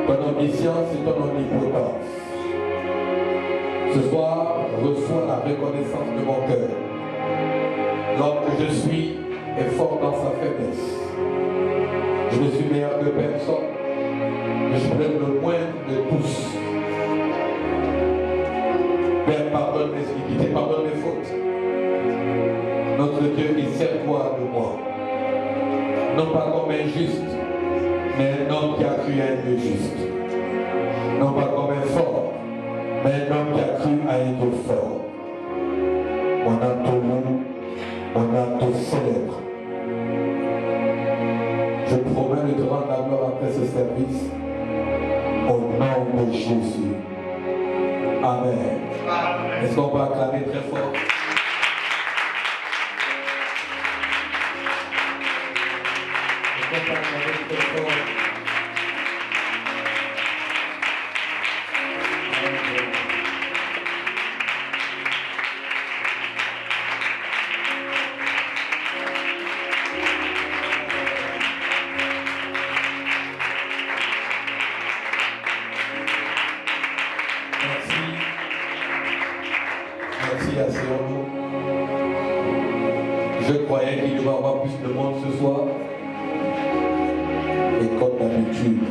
ton omniscience et ton omnipotence. Ce soir, reçois la reconnaissance de mon cœur. L'homme que je suis est fort dans sa faiblesse. Je ne suis meilleur que personne. Je suis le moindre de tous. Père, pardonne mes iniquités, pardonne mes fautes. Notre Dieu, il sert-toi de moi. Non pas comme un juste, mais un homme qui a cru à un Dieu juste. Non pas comme un fort, mais un homme qui a cru à un Dieu fort. On a tout loup, on a tout célèbre. Je promets de te rendre la gloire après ce service. Au nom de Jésus. Amen. Est-ce qu'on peut acclamer très fort? Est-ce qu'on peut acclamer très fort? Je croyais qu'il devait y avoir plus de monde ce soir. Et comme d'habitude,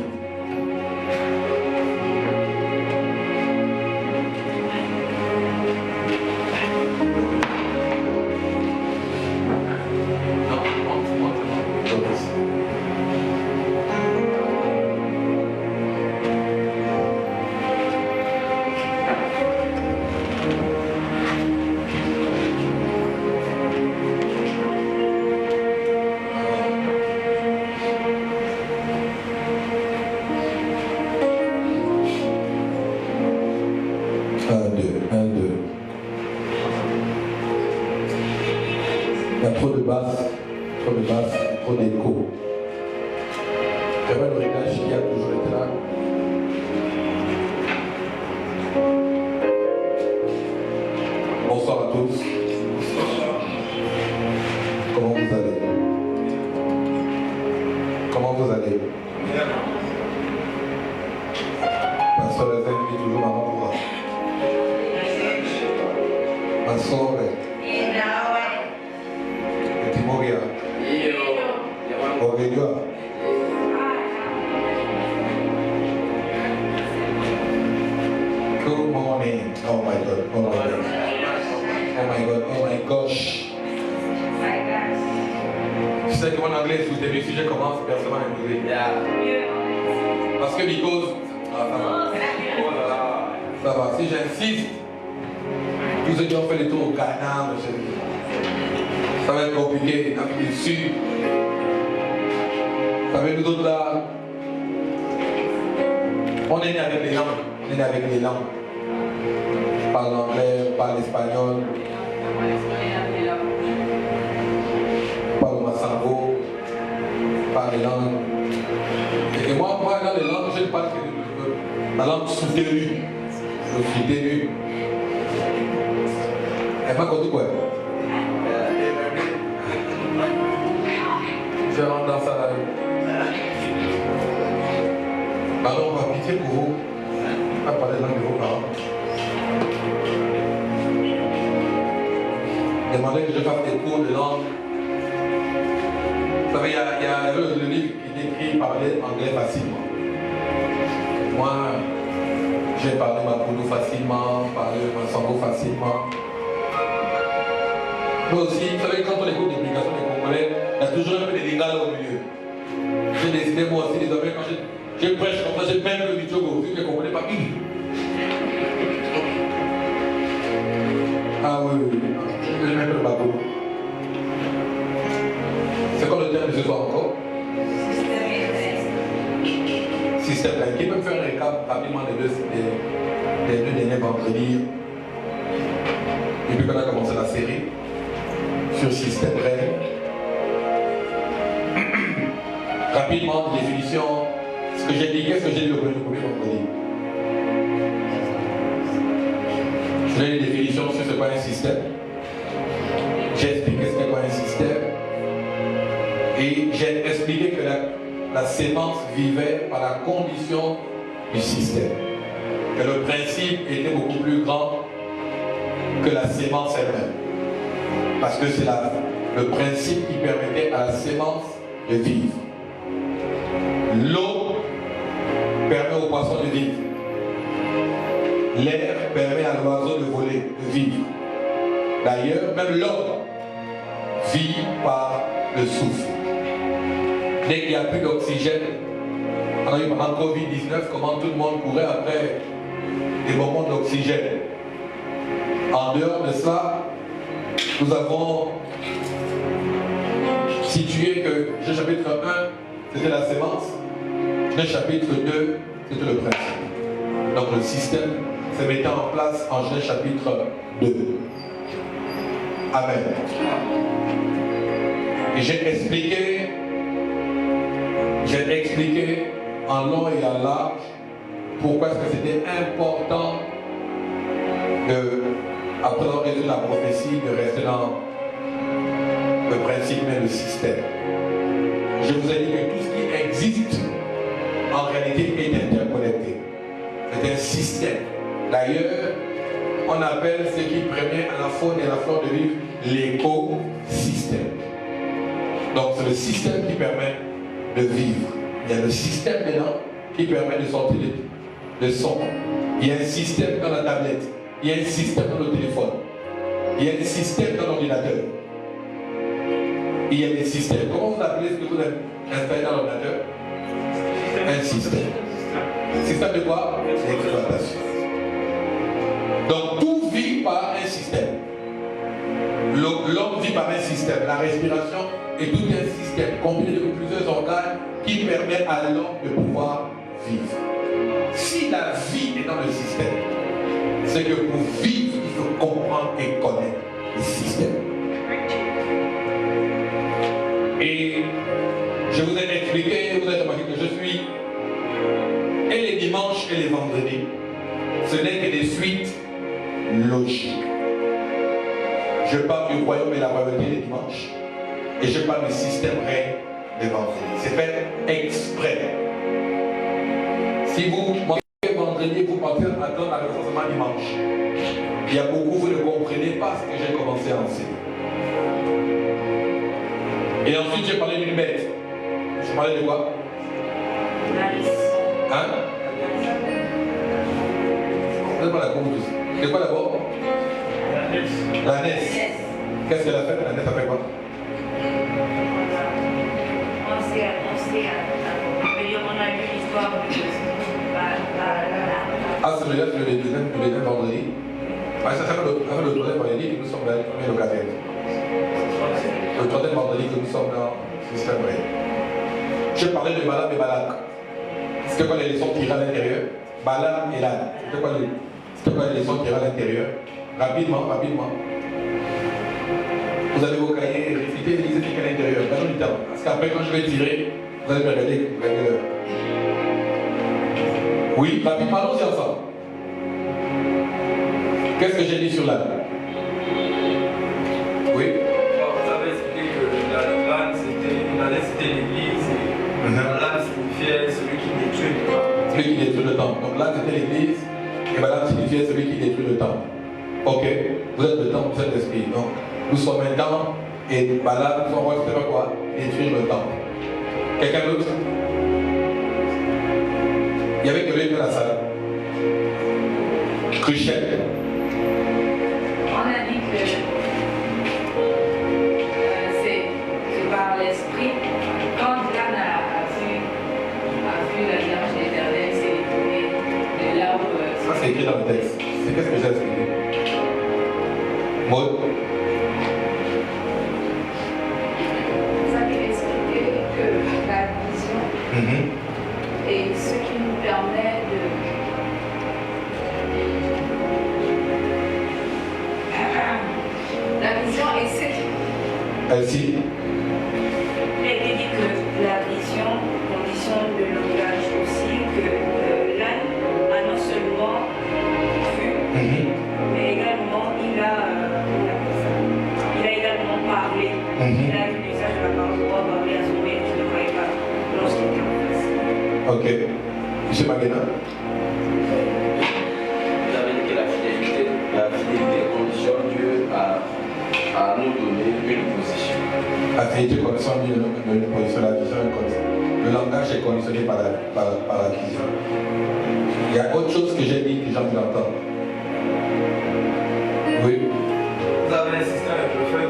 trop d'écho. J'avais le réglage qui a toujours été là. Bonsoir à tous. Comment vous allez? Comment vous allez? Pasteur Lezen dit toujours maman pour moi. Ma soeur. Moria. Moria. Good morning. Oh my God. Oh my God. Oh my God. Oh my gosh. Je sais qu'en anglais, si vous avez vu, je commence personnellement à écouter. Parce que because. Ah, ça va. Oh là là. Ça va. Si j'insiste, tous ceux qui ont fait le tour au Ghana, ça va être compliqué, Afrique du Sud. Vous savez, nous autres là, on est né avec les langues. On est né avec les langues. On parle l'anglais, on parle l'espagnol. On parle le massango. On parle les langues. Et moi, dans les langues, je ne parle que la langue soutenue. Je suis tenu. Elle m'a compris quoi? Je rentre dans ça. Alors on va pitié pour vous. On va parler langue de vos parents. Demandez que je fasse des cours de langue. Vous savez, il y a le livre qui est écrit parler anglais facilement. Moi, j'ai parlé Maputo facilement, parlé Massango facilement. Moi aussi, vous savez, quand on écoute des publications des Congolais, il y a toujours un peu de lingala au milieu. J'ai décidé moi aussi, désormais, quand je prêche comme ça, j'ai même le Michogo, vu que je ne comprenais pas. Ah oui, j'ai même le bateau. C'est quoi le terme de ce soir encore? Système. Qui peut me faire un récap rapidement des deux derniers vendredis, depuis qu'on a commencé la série sur système réel. Rapidement, définition, ce que j'ai dit, qu'est-ce que j'ai dit le premier vendredi? Je donne une définition sur ce qu'est un système. J'ai expliqué ce qu'est un système. Et j'ai expliqué que la sémence vivait par la condition du système. Que le principe était beaucoup plus grand que la sémence elle-même. Parce que c'est le principe qui permettait à la sémence de vivre. L'eau permet aux poissons de vivre. L'air permet à l'oiseau de voler, de vivre. D'ailleurs, même l'homme vit par le souffle. Dès qu'il n'y a plus d'oxygène, on a eu pendant Covid-19 comment tout le monde courait après des moments d'oxygène. En dehors de cela, nous avons situé que Genèse chapitre 1, c'était la sémence. Genèse chapitre 2, c'était le principe. Donc le système se mettait en place en Genèse chapitre 2. Amen. Et j'ai expliqué en long et en large pourquoi est-ce que c'était important après avoir résolu la prophétie, de rester dans le principe mais le système. Je vous ai dit que tout ce qui existe en réalité est interconnecté. C'est un système. D'ailleurs, on appelle ce qui permet à la faune et à la flore de vivre l'écosystème. Donc c'est le système qui permet de vivre. Il y a le système dedans qui permet de sortir le son. Il y a un système dans la tablette. Il y a un système dans le téléphone. Il y a un système dans l'ordinateur. Il y a des systèmes. Comment vous appelez ce que vous avez installé dans l'ordinateur? Un système. Système de quoi? D'exploitation. Donc tout vit par un système. L'homme vit par un système. La respiration est tout un système combiné de plusieurs organes qui permet à l'homme de pouvoir vivre. Si la vie est dans le système, c'est que pour vivre, il faut comprendre et connaître le système. Et je vous ai expliqué, vous avez remarqué que je suis, et les dimanches et les vendredis, ce n'est que des suites logiques. Je parle du royaume et la royauté les dimanches, et je parle du système règne les vendredis. C'est fait exprès. Si vous mangez vendredi, vous pensez attendre la renforcement dimanche. Il y a beaucoup, vous ne comprenez pas ce que j'ai commencé à enseigner. Et ensuite, j'ai parlé d'une bête. Je parlais de quoi? Hein? C'est pas la cause. C'est quoi d'abord? La Ness. Qu'est-ce qu'elle a fait? La Ness a fait quoi? On a lu l'histoire de... Ah, c'est le deuxième vendredi. Ça fait le troisième vendredi que nous sommes dans le locataire. Le troisième vendredi que nous sommes dans le système vrai. Je parlais de Balaam et Balak. C'était quoi les leçons tirées à l'intérieur? Balaam et l'âne. C'était quoi les leçons tirées à l'intérieur? Rapidement. Vous allez vos cahiers, réciter, lisez ce qu'il y a à l'intérieur. Donnez du temps. Parce qu'après, quand je vais tirer, vous allez me regarder, vous regardez l'heure. Oui, rapidement, allons-y ensemble. Qu'est-ce que j'ai dit sur l'âne? Oui. Vous avez expliqué que l'âne c'était l'église et l'âne signifiait celui qui détruit le temple. Celui qui détruit le temple. Donc l'âne c'était l'église et Balaam signifiait celui qui détruit le temple. Ok, vous êtes le temple, vous êtes l'esprit. Donc nous sommes un temple et Balaam, son rôle c'était quoi? Détruire le temple. Quelqu'un d'autre? Il y avait que lui dans la salle. Cruchette. On a dit que c'est par l'esprit. Quand l'âne a vu la l'image de l'Éternel, c'est détourné de là où... Ça c'est écrit dans le texte. C'est qu'est-ce que j'ai expliqué? Maud. Vous avez expliqué que la vision est ce qui nous permet de... La vision est ce qui... Ainsi. Il a été dit que la vision conditionne le langage aussi, que l'âne a non seulement vu, mais également il a également parlé. Il a eu l'usage de la parole pour parler à son maître qui ne croyait pas lorsqu'il était en face. Ok. Monsieur Maguena. Vous avez dit que la fidélité conditionne Dieu à nous donner une position. La fidélité conditionne une position, la vision est conditionnée. Le langage est conditionné par la vision. Il y a autre chose que j'ai dit que j'ai envie d'entendre. Oui. Vous avez insisté avec le fait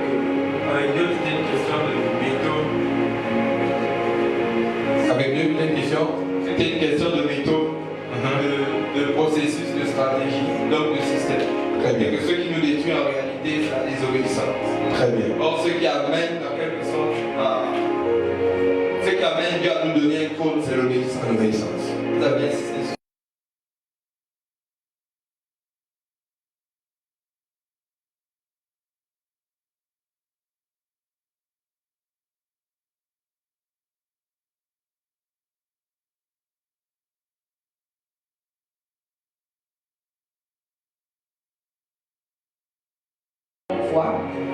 qu'avec Dieu, c'était une question de méthode. Avec Dieu, c'était une question. C'était une question de méthode, de processus, de stratégie, donc de système. Très bien. Et que ce qui nous détruit en réalité, c'est la désobéissance. Très bien. Or, ce qui amène en quelque sorte ce qui amène Dieu à nous donner un code, c'est l'obéissance. L'obéissance. Vous avez insisté sur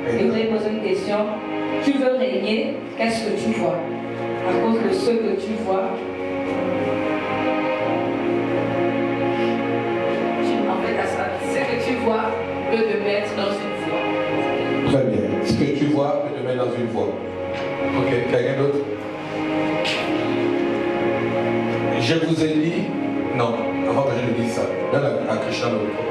Et vous avez posé une question, tu veux régner, qu'est-ce que tu vois? À cause de ce que tu vois, en fait, ce que tu vois peut te mettre dans une voie. Très bien. Ce que tu vois peut te mettre dans une voie. Ok, quelqu'un d'autre? Je vous ai dit, non, avant que je ne dise ça, donne à Krishna le micro.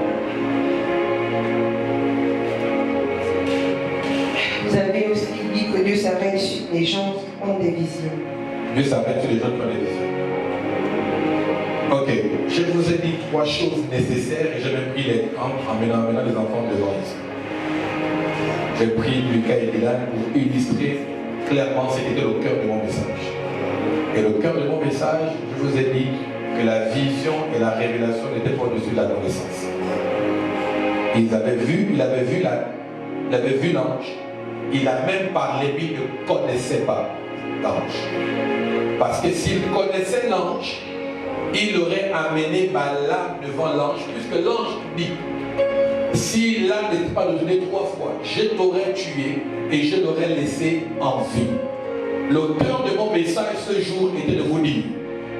Vous avez aussi dit que Dieu s'arrête sur les gens qui ont des visions. Dieu s'arrête sur les gens qui ont des visions. Ok, je vous ai dit 3 choses nécessaires et j'ai même pris les en menant les enfants devant ici. J'ai pris Lucas et Dylan pour illustrer clairement ce qui était le cœur de mon message. Et le cœur de mon message, je vous ai dit que la vision et la révélation n'étaient pas au-dessus de la connaissance. Il avait vu l'ange. Il a même parlé, mais il ne connaissait pas l'ange. Parce que s'il connaissait l'ange, il aurait amené Balaam devant l'ange, puisque l'ange dit, si l'âme n'était pas donné 3 fois, je t'aurais tué et je l'aurais laissé en vie. L'auteur de mon message ce jour était de vous dire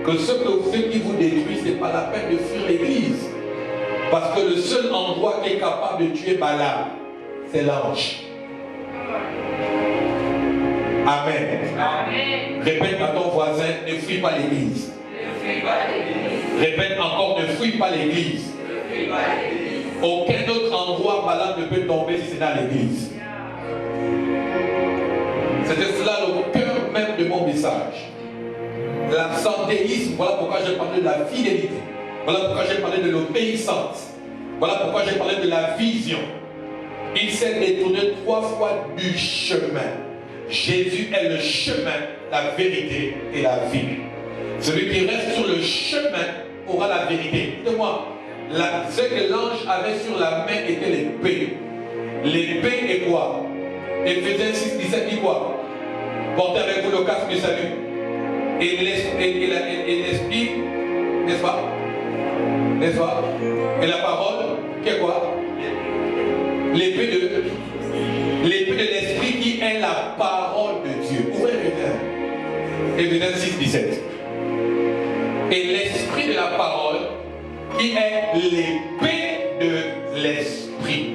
que ce qui vous détruit, ce n'est pas la peine de fuir l'église. Parce que le seul endroit qui est capable de tuer Balaam, c'est l'ange. Amen. Amen. Répète à ton voisin, ne fuis pas l'église. Répète encore, ne fuis pas l'église. Aucun autre endroit Balaam ne peut tomber si c'est dans l'église. C'était cela le cœur même de mon message. L'absentéisme, voilà pourquoi j'ai parlé de la fidélité. Voilà pourquoi j'ai parlé de l'obéissance. Voilà pourquoi j'ai parlé de la vision. Il s'est détourné 3 fois du chemin. Jésus est le chemin, la vérité et la vie. Celui qui reste sur le chemin aura la vérité. Écoutez-moi, ce que l'ange avait sur la main était l'épée. L'épée est quoi? Éphésiens 6, 17 dit quoi? Portez avec vous le casque du salut. Et l'esprit, n'est-ce pas? N'est-ce pas? Et la parole, qui est quoi? L'épée de l'esprit qui est la parole de Dieu. Ouvrez Éphésiens 6, 17. Et l'esprit de la parole qui est l'épée de l'esprit.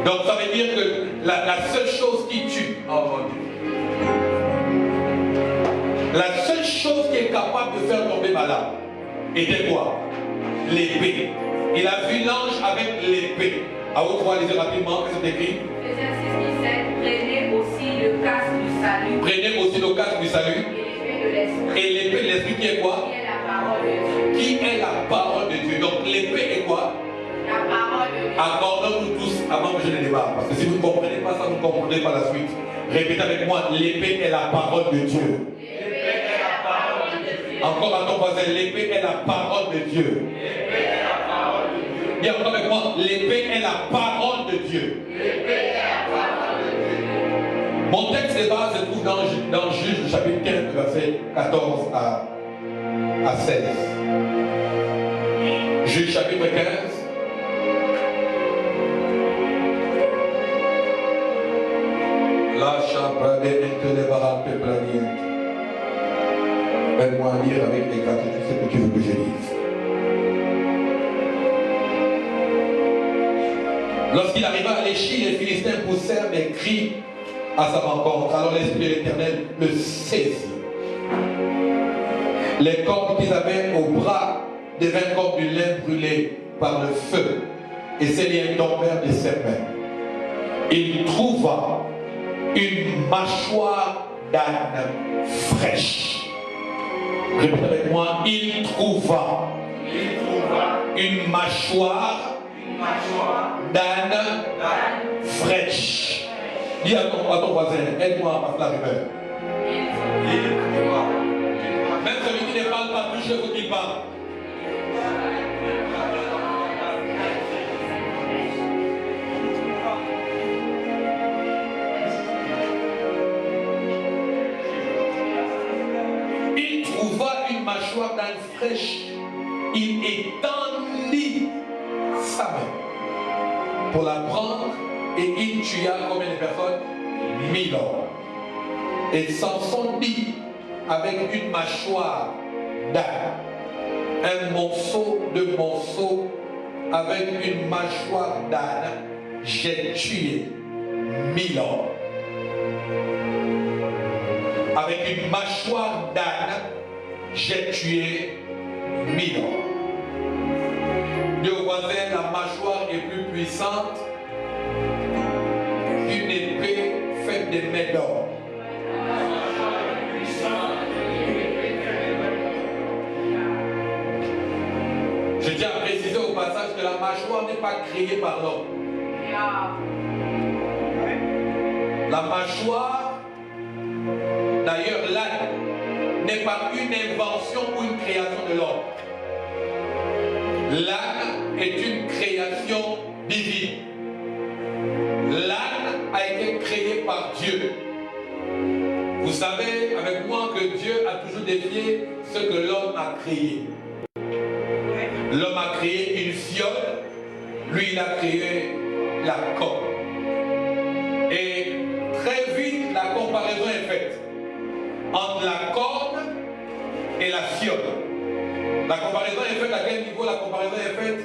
Donc ça veut dire que la seule chose qui tue, oh mon Dieu, la seule chose qui est capable de faire tomber Balaam était quoi? L'épée. Il a vu l'ange avec l'épée. À vous trois, lisez rapidement, que c'est écrit. Éphésiens 6, 17, prenez aussi le casque du salut. Prenez aussi le casque du salut. Et l'épée de l'esprit qui est quoi? Qui est la parole de Dieu. Qui est la parole de Dieu. Donc l'épée est quoi? La parole de Dieu. Accordons-nous tous avant que je ne démarre. Parce que si vous ne comprenez pas ça, vous ne comprenez pas la suite. Répétez avec moi, l'épée est la parole de Dieu. L'épée est la parole de Dieu. Encore à ton voisin, l'épée est la parole de Dieu. L'épée est la parole de Dieu. Dis encore avec moi, l'épée est la parole de Dieu. L'épée est la parole de Dieu. Mon texte de base se trouve dans Juge chapitre 15, verset 14 à 16. Juge chapitre 15. La chaprade entre les barates planientes. Aide-moi à lire avec exactitude ce que tu veux que je lise. Lorsqu'il arriva à l'Échi, les Philistins poussèrent des cris à sa rencontre. Alors l'Esprit de l'Éternel le saisit. Les cordes qu'ils avaient au bras devinrent comme du lin brûlé par le feu, et ses liens tombèrent de ses mains. Il trouva une mâchoire d'âne fraîche. Répétez avec moi, il trouva une mâchoire d'âne fraîche. Dis à ton voisin, aide-moi à passer la rumeur. Même celui qui ne parle pas, touche ce qu'il parle. Il trouva une mâchoire d'âne fraîche. Il étendit sa main pour la prendre et il tua combien de personnes? 1000 hommes. Et Samson dit avec une mâchoire d'âne, un morceau de morceau avec une mâchoire d'âne, j'ai tué 1000 hommes. Avec une mâchoire d'âne, j'ai tué 1000 hommes. Dieu voisin, la mâchoire est plus puissante qu'une épée faite de mains d'or. Je tiens à préciser au passage que la mâchoire n'est pas créée par l'homme. La mâchoire, d'ailleurs l'âne, n'est pas une invention ou une création de l'homme. L'âne est une création divine. L'âne a été créé par Dieu. Vous savez avec moi que Dieu a toujours défié ce que l'homme a créé. L'homme a créé une fiole, lui il a créé la corde. Et très vite la comparaison est faite entre la corde et la fiole. La comparaison est faite à quel niveau? La comparaison est faite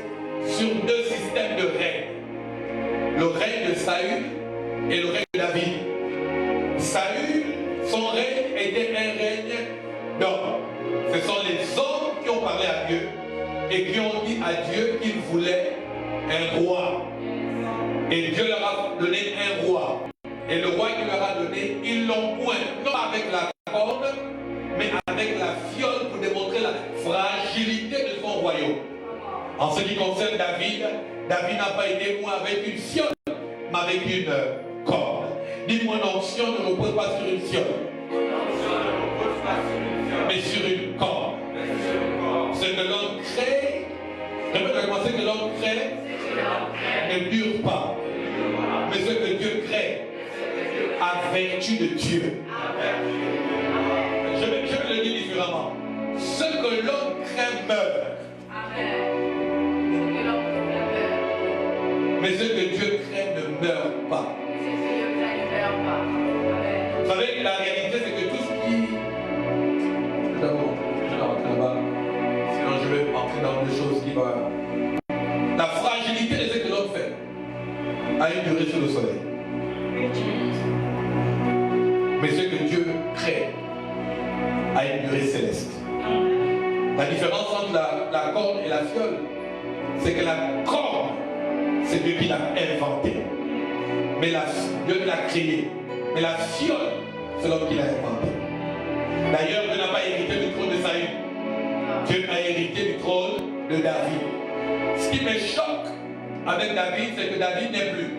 sur deux systèmes de règne. Le règne de Saül et le règne de David. Saül, son règne était un règne d'hommes. Ce sont les hommes qui ont parlé à Dieu et qui ont dit à Dieu qu'ils voulaient un roi. Et Dieu leur a donné un roi. Et le roi qu'il leur a donné, ils l'ont point, non avec la corde, mais avec la fiole pour démontrer la fragilité de son royaume. En ce qui concerne David, David n'a pas été moins avec une fiole, mais avec une corde. Dis-moi, une onction ne repose pas sur une fiole, mais sur une corde. Ce que l'homme crée, répète avec moi, ce que l'homme crée ne dure pas. Mais ce que Dieu crée, à vertu de Dieu. Je vais le dire différemment. Ce que l'homme crée meurt. Mais ce que Dieu crée ne meurt pas. Vous savez, la réalité, c'est que tout ce qui... D'abord, je vais rentrer là-bas. Sinon, je vais entrer dans des choses qui vont... La fragilité de ce que l'homme fait a une durée sur le soleil. Mais ce que Dieu crée a une durée céleste. La différence entre la corde et la fiole, c'est que la corde, c'est Dieu qui l'a inventée. Mais Dieu l'a créée. Mais la fiole, c'est l'homme qui l'a inventée. D'ailleurs, Dieu n'a pas hérité du trône de Saül. Dieu a hérité du trône de David. Ce qui me choque avec David, c'est que David n'est plus,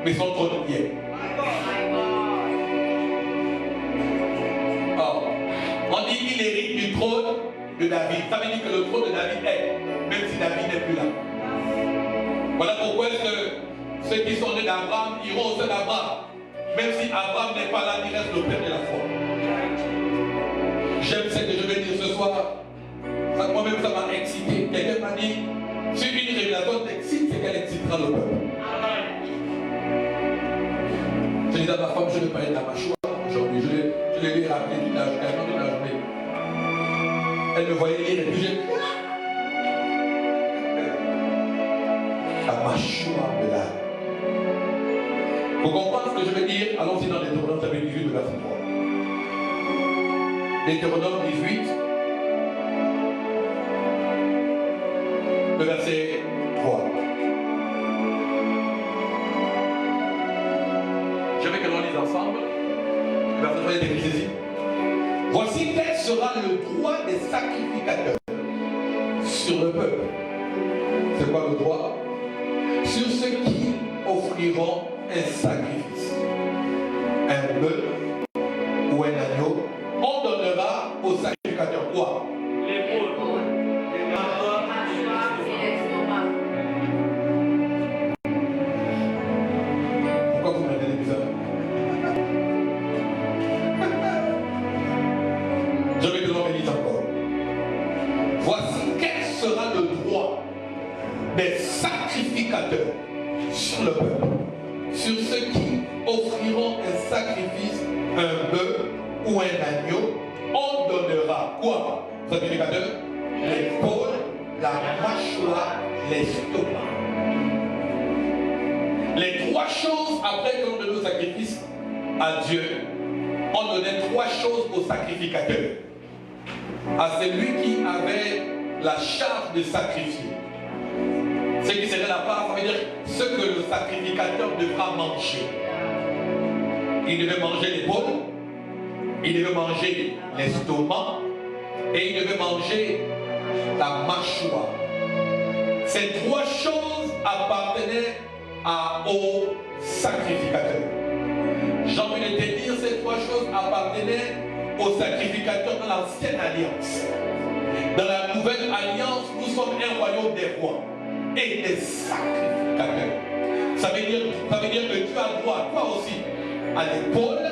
mais son trône y est. Or, on dit qu'il hérite du trône de David. Ça veut dire que le trône de David est, même si David n'est plus là. Voilà pourquoi est-ce que ceux qui sont nés d'Abraham iront au sein d'Abraham. Même si Abraham n'est pas là, il reste le père de la foi. J'aime ce que je vais dire ce soir. Moi-même, ça m'a excité. Quelqu'un m'a dit, si une révélation t'excite, c'est qu'elle excitera le peuple. Je disais à ma femme, je vais parler de la mâchoire aujourd'hui. Je l'ai lui rappelé toute la journée. Elle me voyait lire et puis j'ai la mâchoire de l'âne. Vous comprenez ce que je veux dire? Allons-y dans Deutéronome chapitre 18, verset 3. Deutéronome 18, le verset 3. Je veux que l'on lise ensemble. Le verset 3 est écrit ici. Voici quel sera le droit des sacrificateurs sur le peuple. C'est quoi le droit? Sur ceux qui offriront un sacrifice, un bœuf ou un agneau, on donnera aux sacrificateurs quoi? L'épaule, les membres, Pourquoi vous mettez des bizarres? Je vais te l'en lire encore. Voici quel sera le droit des sacrificateurs sur le peuple, sur ceux qui offriront un sacrifice, un bœuf ou un agneau, on donnera quoi? Sacrificateur? L'épaule, la mâchoire, l'estomac. Les trois choses après que l'on donne au sacrifice à Dieu, on donnait trois choses au sacrificateur, à celui qui avait la charge de sacrifier. Ce qui serait la part, ça veut dire ce que le sacrificateur devra manger. Il devait manger l'épaule, il devait manger l'estomac et il devait manger la mâchoire. Ces trois choses appartenaient au sacrificateur. J'ai envie de te dire, ces trois choses appartenaient au sacrificateur dans l'ancienne alliance. Dans la nouvelle alliance, nous sommes un royaume des rois et des sacrificateurs. Ça veut dire que tu as droit, toi aussi, à l'épaule,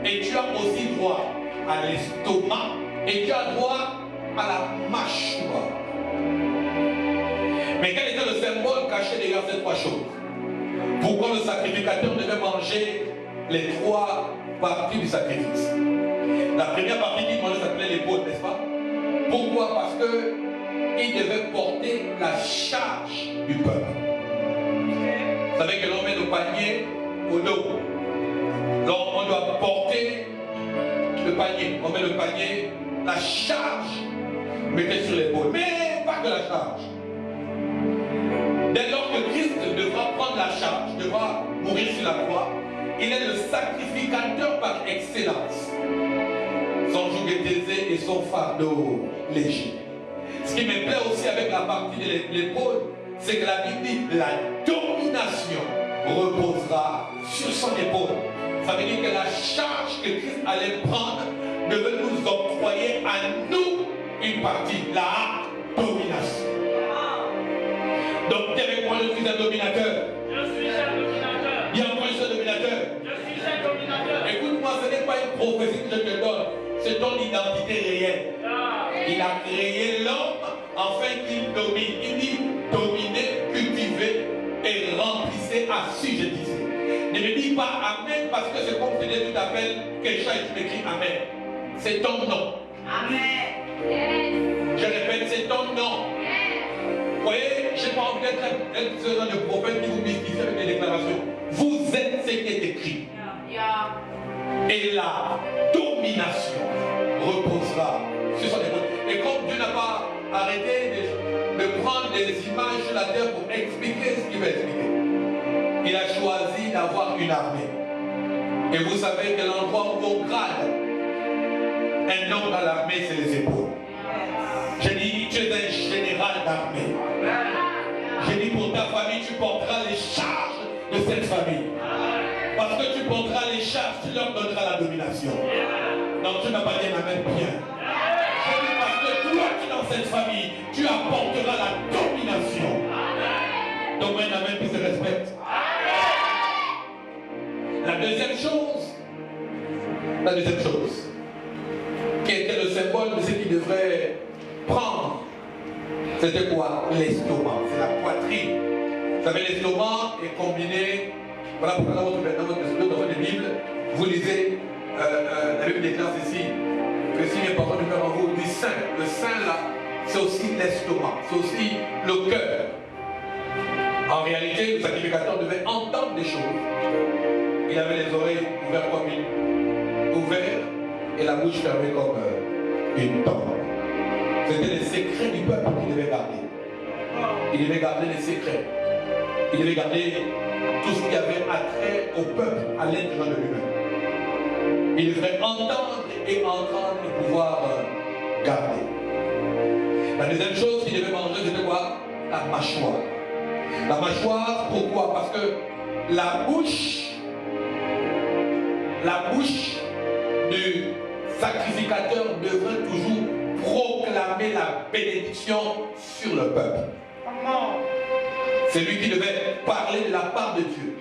et tu as aussi droit à l'estomac, et tu as droit à la mâchoire. Mais quel était le symbole caché derrière ces trois choses? Pourquoi le sacrificateur devait manger les trois parties du sacrifice? La première partie qu'il mangeait s'appelait l'épaule, n'est-ce pas? Pourquoi? Parce que il devait porter la charge du peuple. Vous savez que l'on met le panier au dos. Donc on doit porter le panier. On met le panier, la charge, mettez sur l'épaule. Mais pas que la charge. Dès lors que Christ devra prendre la charge, devra mourir sur la croix, il est le sacrificateur par excellence. Son joug est aisé et son fardeau léger. Ce qui me plaît aussi avec la partie de l'épaule, c'est que la Bible dit la domination reposera sur son épaule. Ça veut dire que la charge que Christ allait prendre devait nous octroyer à nous une partie, la domination. Donc, dis avec moi, je suis un dominateur. Je suis un dominateur. Bien, moi, je suis un dominateur. Je suis un dominateur. Écoute-moi, ce n'est pas une prophétie que je te donne, c'est ton identité réelle. Il a créé l'homme afin qu'il domine. Il dit dominer, cultiver et remplissez, assujettissez. Ne me dis pas Amen parce que c'est comme si tu t'appelles quelque chose et tu m'écris Amen. C'est ton nom. Amen. Je répète, c'est ton nom. Vous voyez, je n'ai pas envie d'être ce genre de prophète qui vous mystifie avec des déclarations. Vous êtes ce qui est écrit. Et la domination reposera sur son épaule. Et comme Dieu n'a pas arrêté de prendre des images sur la terre pour expliquer ce qu'il veut expliquer, il a choisi d'avoir une armée. Et vous savez que l'endroit où on grade un homme dans l'armée, c'est les épaules. Je dis, tu es un général d'armée. Je dis, pour ta famille, tu porteras les charges de cette famille. Parce que tu porteras les charges, tu leur donneras la domination. Donc tu n'as pas dit Amen bien. Je dis parce que toi, tu es dans cette famille, tu apporteras la domination. Donc un Amen qui se respecte. La deuxième chose, qui était le symbole de ce qu'il devrait prendre, c'était quoi? L'estomac, c'est la poitrine. Vous savez, l'estomac est combiné. Voilà pourquoi dans votre Bible, vous lisez, la Bible déclare ici, que si mes paroles demeurent en vous, du sein. Le sein là, c'est aussi l'estomac, c'est aussi le cœur. En réalité, le sacrificateur devait entendre des choses. Il avait les oreilles ouvertes comme ouvertes et la bouche fermée comme une tombe. C'était les secrets du peuple qu'il devait garder. Il devait garder les secrets. Il devait garder tout ce qui avait attrait au peuple à l'intérieur de lui-même. Il devait entendre et entendre et pouvoir garder. La deuxième chose qu'il devait manger, c'était quoi? La mâchoire. La mâchoire, pourquoi? Parce que la bouche du sacrificateur devrait toujours proclamer la bénédiction sur le peuple. C'est lui qui devait parler de la part de Dieu,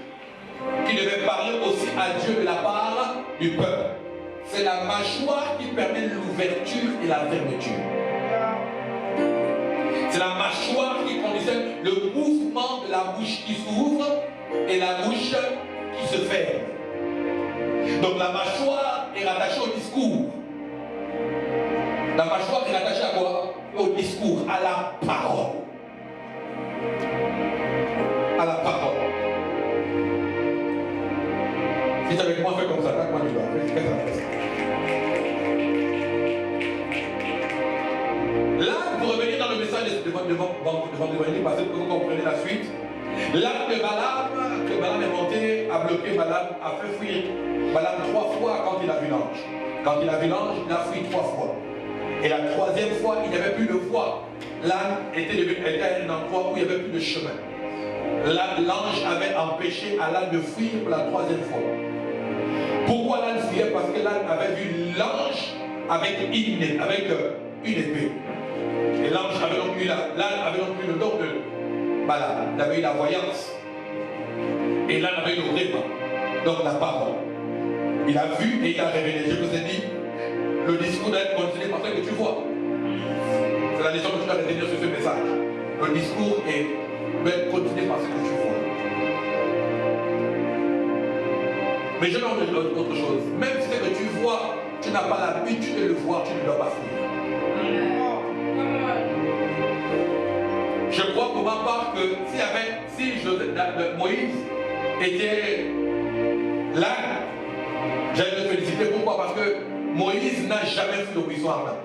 qui devait parler aussi à Dieu de la part du peuple. C'est la mâchoire qui permet l'ouverture et la fermeture. C'est la mâchoire qui conditionne le mouvement de la bouche qui s'ouvre et la bouche qui se ferme. Donc la mâchoire est rattachée au discours. La mâchoire est rattachée à quoi? Au discours, à la parole. À la parole. Si tu es avec moi, fais comme ça, moi tu dois. Fais ça. Là, pour revenir dans le message devant l'évangile, parce que vous comprenez la suite. Là, que Balaam est monté, a bloqué Balaam, a fait fuir Balaam 3 fois quand il a vu l'ange. Quand il a vu l'ange, il a fui 3 fois. Et la 3e fois, il n'avait plus de voie. L'âne était à un endroit où il n'y avait plus de chemin. L'ange avait empêché à l'âne de fuir pour la 3e fois. Pourquoi l'âne fuyait? Parce que l'âne avait vu l'ange avec une épée. Et l'ange avait donc eu l'âne avait donc eu le don de Balaam. Il avait eu la voyance. Et l'âne avait eu le rêve. Donc la parole. Il a vu et il a révélé. Je vous ai dit, le discours doit être continué par ce que tu vois. C'est la leçon que tu dois retenir sur ce message. Le discours doit être continué par ce que tu vois. Mais je n'en veux autre chose. Même si ce que tu vois, tu n'as pas l'habitude de le voir, tu ne dois pas fuir. Je crois pour ma part que si Moïse était l'âne, j'allais le féliciter. Pourquoi? Parce que Moïse n'a jamais fui le buisson ardent.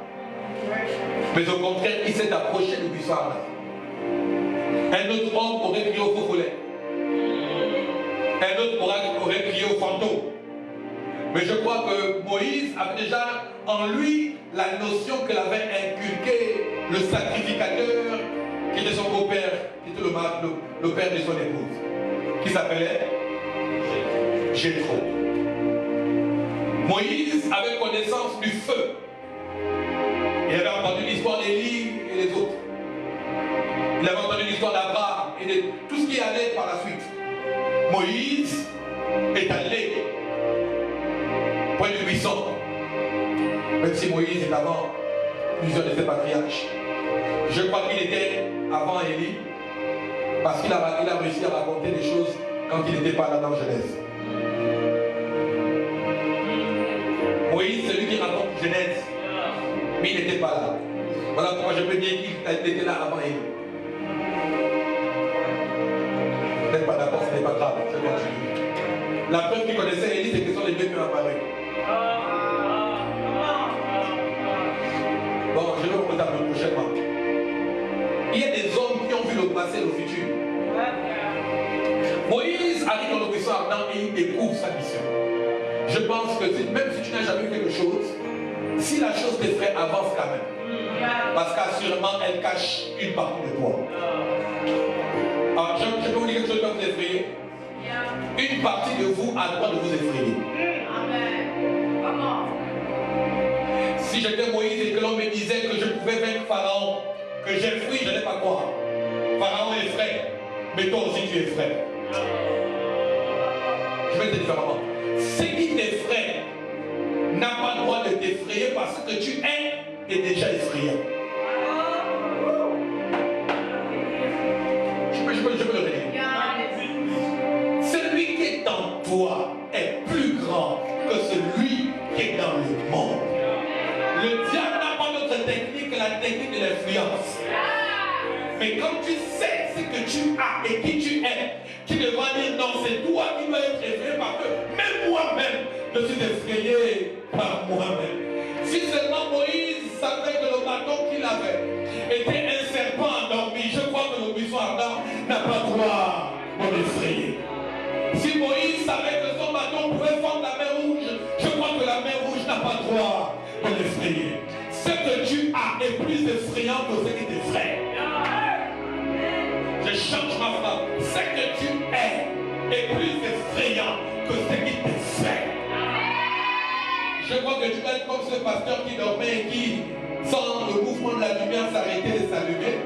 Mais au contraire, il s'est approché du buisson ardent. Un autre homme aurait crié au faux follet. Un autre aurait crié au fantôme. Mais je crois que Moïse avait déjà en lui la notion que l'avait inculqué le sacrificateur qui était son beau-père, qui était le père de son épouse, qui s'appelait Jéthro. Moïse avait connaissance du feu. Il avait entendu l'histoire d'Élie et des autres. Il avait entendu l'histoire d'Abraham et de tout ce qui allait par la suite. Moïse est allé près du buisson. Même si Moïse est avant plusieurs de ses patriarches. Je crois qu'il était avant Élie parce qu'il a réussi à raconter des choses quand il n'était pas là dans Genèse. Moïse, c'est lui qui raconte Genèse, mais il n'était pas là. Voilà pourquoi je peux dire qu'il était là avant Élie. Vous n'êtes pas d'accord, ce n'est pas grave, je continue. La preuve qu'il connaissait Élie, c'est que ce sont les deux qui ont apparu. Bon, je vais vous retarder prochainement. Il y a des hommes qui ont vu le passé et le futur. Moïse arrive dans le buisson ardent et il découvre sa mission. Je pense que même si tu n'as jamais vu quelque chose, si la chose t'effraie, avance quand même. Parce qu'assurément, elle cache une partie de toi. Alors, je peux vous dire quelque chose qui va vous effrayer. Une partie de vous a le droit de vous effrayer. Si j'étais Moïse et que l'on me disait que je pouvais vaincre Pharaon, que j'ai fui, je n'ai pas quoi. Pharaon effraie, mais toi aussi tu effraies. Je vais te dire différemment. Ce qui t'effraie n'a pas le droit de t'effrayer parce que tu es déjà effrayant. Je peux le redire. Celui qui est en toi est plus grand que celui qui est dans le monde. Le l'influence. Mais quand tu sais ce que tu as et qui tu es, tu devras dire non, c'est toi qui dois être effrayé parce que même moi-même, je suis effrayé par moi-même. Si seulement Moïse savait que le bâton qu'il avait était un serpent endormi, je crois que le buisson ardent n'a pas droit de l'effrayer. Si Moïse savait que son bâton pouvait fendre la mer rouge, je crois que la mer rouge n'a pas droit de l'effrayer. Ce que tu as est plus effrayant que ce qui t'effraie. Je change ma phrase. Ce que tu es plus effrayant que ce qui t'effraie. Je crois que tu vas être comme ce pasteur qui dormait et qui, sans le mouvement de la lumière, s'arrêtait de s'allumer.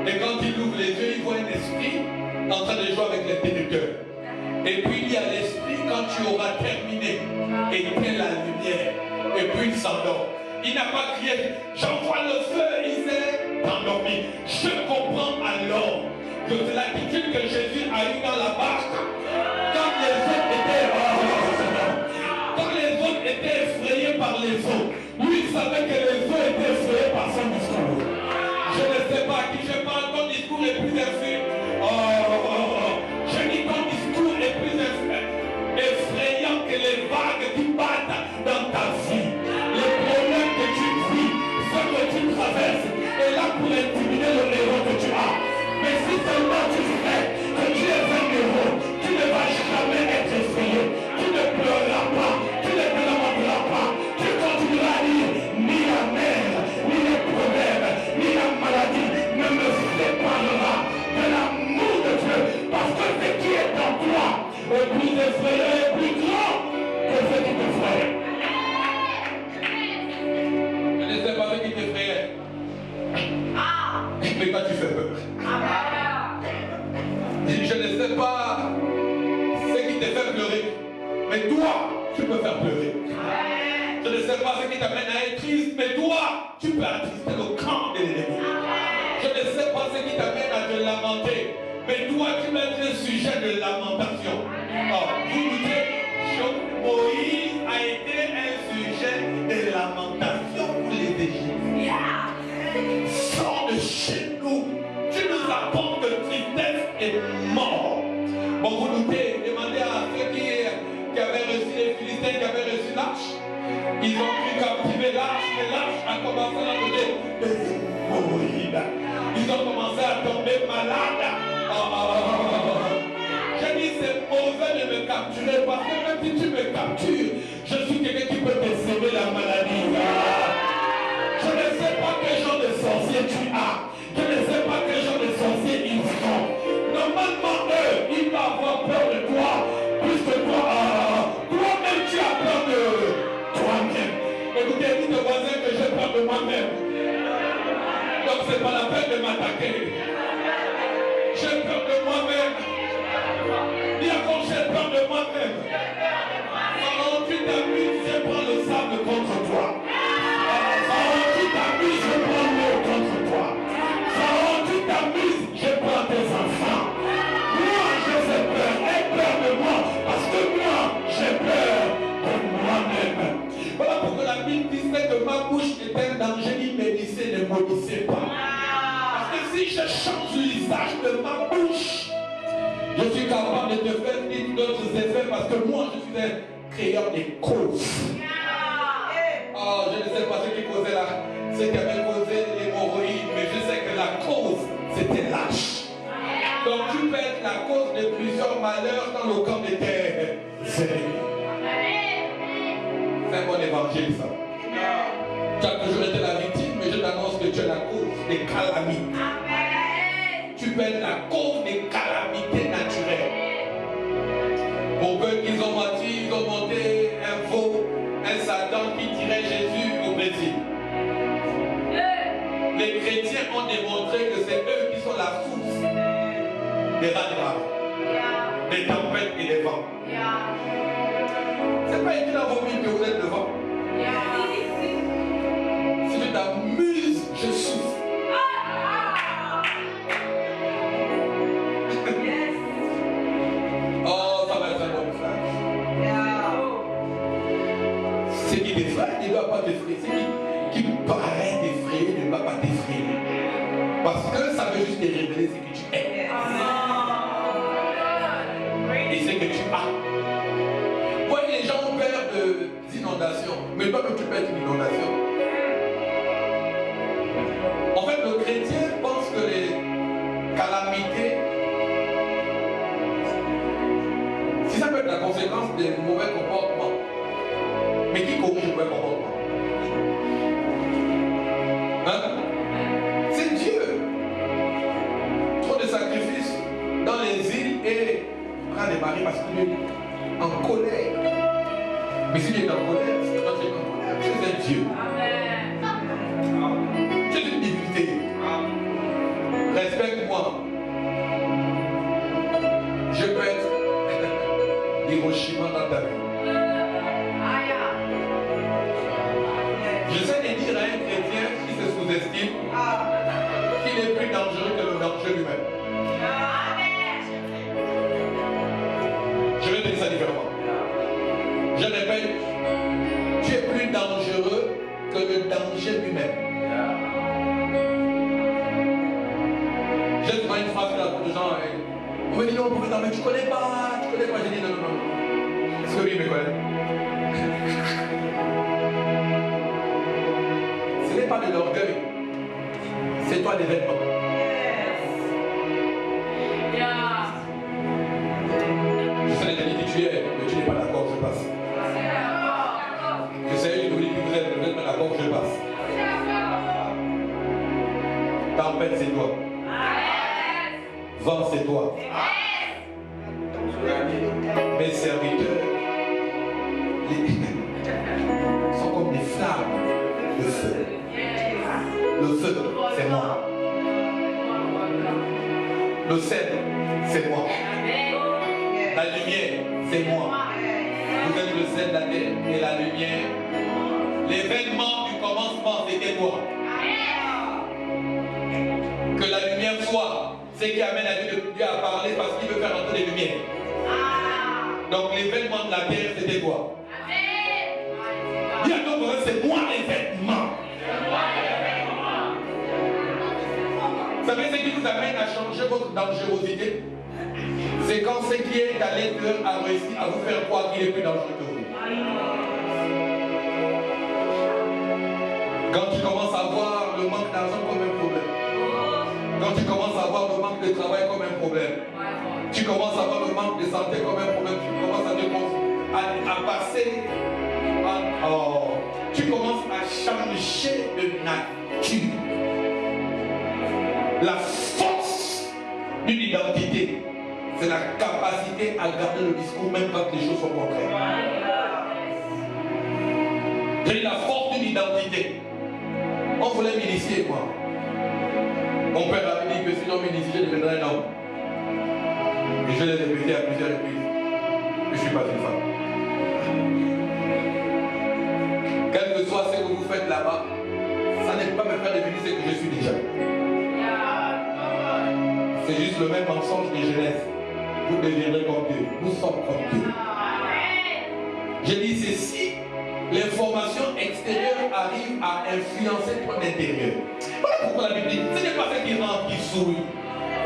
Et quand il ouvre les yeux, il voit un esprit en train de jouer avec l'interrupteur. Et puis il y a l'esprit, quand tu auras terminé, éteint la lumière. Et puis il s'endort. Il n'a pas crié, j'envoie le feu, il s'est endormi. Je comprends alors que c'est l'attitude que Jésus a eue dans la barque. Quand les autres étaient effrayés par les eaux, lui il savait que les eaux étaient effrayées par son discours. Je ne sais pas à qui je parle, ton discours est plus effrayant. Je dis ton discours est plus effrayant que les vagues qui battent dans ta vie. Le problème que tu vis, ce que tu traverses, est là pour intimider le héros que tu as. Mais si seulement tu sais que tu es un héros, tu ne vas jamais être effrayé. Tu ne pleureras pas, tu ne te lamenteras pas. Tu continueras à dire, ni la mer, ni les problèmes, ni la maladie ne me séparera de l'amour de Dieu. Parce que ce qui est en toi est plus effrayant et plus grand que ce qui t'effraie. Je ne sais pas ce qui t'effraie. Mais quand tu fais peur. Je ne sais pas ce qui te fait pleurer. Mais toi, tu peux faire pleurer. Je ne sais pas ce qui t'amène à être triste. Mais toi, tu peux attrister le camp de l'ennemi. Je ne sais pas ce qui t'amène à te lamenter. Mais toi, tu peux être un sujet de lamentation. Vous doutez, Moïse a été un sujet de lamentation pour les Égyptiens. Sors de chez nous. Tu nous apportes de tristesse et mort. Bon, vous doutez, demandez à ceux qui avaient reçu les Philistins, qui avaient reçu l'arche. Ils ont pu captiver l'arche, mais l'arche a commencé à donner des hémorroïdes. Ils ont commencé à tomber malades. J'ai dit, c'est mauvais de me capturer parce que même si tu me captures, je suis quelqu'un qui peut te semer la maladie. Je ne sais pas quel genre de sorcier tu as. Je ne sais pas quel genre de sorcier ils sont. Normalement, eux, ils doivent avoir peur de toi. Puisque toi-même, tu as peur de toi-même. Écoutez, dites aux voisins que j'ai peur de moi-même. Donc, ce n'est pas la peine de m'attaquer. J'ai peur de moi-même. Dis encore, j'ai peur de moi-même. Quand tu t'amuses, je prends le sable contre toi. Quand tu t'amuses, je prends l'eau contre toi. Quand tu t'amuses, je prends tes enfants. Moi, je fais peur. Aie peur de moi. Parce que moi, j'ai peur de moi-même. Voilà pourquoi la Bible disait que ma bouche est un danger, ni bénissez, ne maudissez pas. Parce que si je change l'usage de ma bouche, je suis capable de te faire d'autres effets parce que moi, je suis un créateur des causes. Je ne sais pas ce qui causait ce qui avait causé l'hémorroïde, mais je sais que la cause, c'était lâche. Donc tu peux être la cause de plusieurs malheurs dans le camp de tes ennemis. C'est un bon évangile, ça. Tu as toujours été la victime, mais je t'annonce que tu es la cause des calamités. Tu peux être la cause des calamités naturelles. Pour peu qu'ils ont menti, ils ont monté un faux, un Satan qui tirait Jésus au Brésil. Les chrétiens ont démontré que c'est eux qui sont la source des raz-de-marée, des tempêtes et des vents. C'est pas écrit dans vos Bibles que vous êtes le vent. Si je t'amuse, je souffre. Oh, ça va être un bon message. Ce qui t'effraie, il ne doit pas t'effrayer. Ce qui paraît t'effrayer ne va pas t'effrayer. Parce que ça veut juste te révéler ce que tu es. Et ce que tu as. Voyez, les gens ont peur d'inondations. Mais toi-même, tu peux être une inondation. En fait, le chrétien pense que les calamités, si ça peut être la conséquence des mauvais comportements, mais qui corrige le mauvais comportement? Hein? C'est Dieu. Trop de sacrifices dans les îles et prend les maris parce qu'il est en colère. Mais s'il est en colère, c'est quand tu es en colère, tu es un Dieu. Tu es une divinité. Respecte-moi. Je peux être Hiroshima dans ta vie. J'essaie de dire à un chrétien qui se sous-estime qu'il est plus dangereux que le danger lui-même. Je vais te dire ça différemment. Je répète, tu es plus dangereux que le danger lui-même. J'ai souvent une phrase que la de gens, on me dit non, professeur, mais tu connais pas. J'ai dit non. Est-ce que lui me connaît? Ce n'est pas de l'orgueil, c'est toi l'événement. Je sais les qui tu es, mais tu n'es pas d'accord, je passe. Je sais que vous dites que vous êtes pas d'accord, je passe. Tempête, c'est toi. Vent, c'est toi. Mes serviteurs sont comme des flammes de feu. Le feu, c'est moi. Le sel, c'est moi. La lumière, c'est moi. Vous êtes le sel de la terre et la lumière. L'événement du commencement, c'était toi. Que la lumière soit ce qui amène à Dieu à parler parce qu'il veut faire entrer les lumières. Donc l'événement de la terre, c'était toi. Dis à ton voisin, c'est moi l'événement. Vous savez ce qui vous amène à changer votre dangerosité? C'est quand ce qui est à l'intérieur a réussi à vous faire croire qu'il est plus dangereux que vous. Quand tu commences à voir le manque d'argent comme un problème, quand tu commences à voir le manque de travail comme un problème, tu commences à voir le manque de santé comme un problème, tu commences à passer, tu commences à changer de nature. La force d'une identité, c'est la capacité à garder le discours même quand les choses sont contraires. J'ai la force d'une identité. On voulait m'initier, moi. Mon père avait dit que si l'on m'initie, je deviendrai un homme. Et je l'ai répété à plusieurs reprises. Je ne suis pas une femme. Quel que soit ce que vous faites là-bas, ça n'est pas me faire devenir ce que je suis déjà. C'est juste le même mensonge de jeunesse. Vous deviendrez comme Dieu. Nous sommes comme Dieu. Je dis ceci. L'information extérieure arrive à influencer ton intérieur. Voilà pourquoi la Bible dit, ce n'est pas ce qui rend qui souille,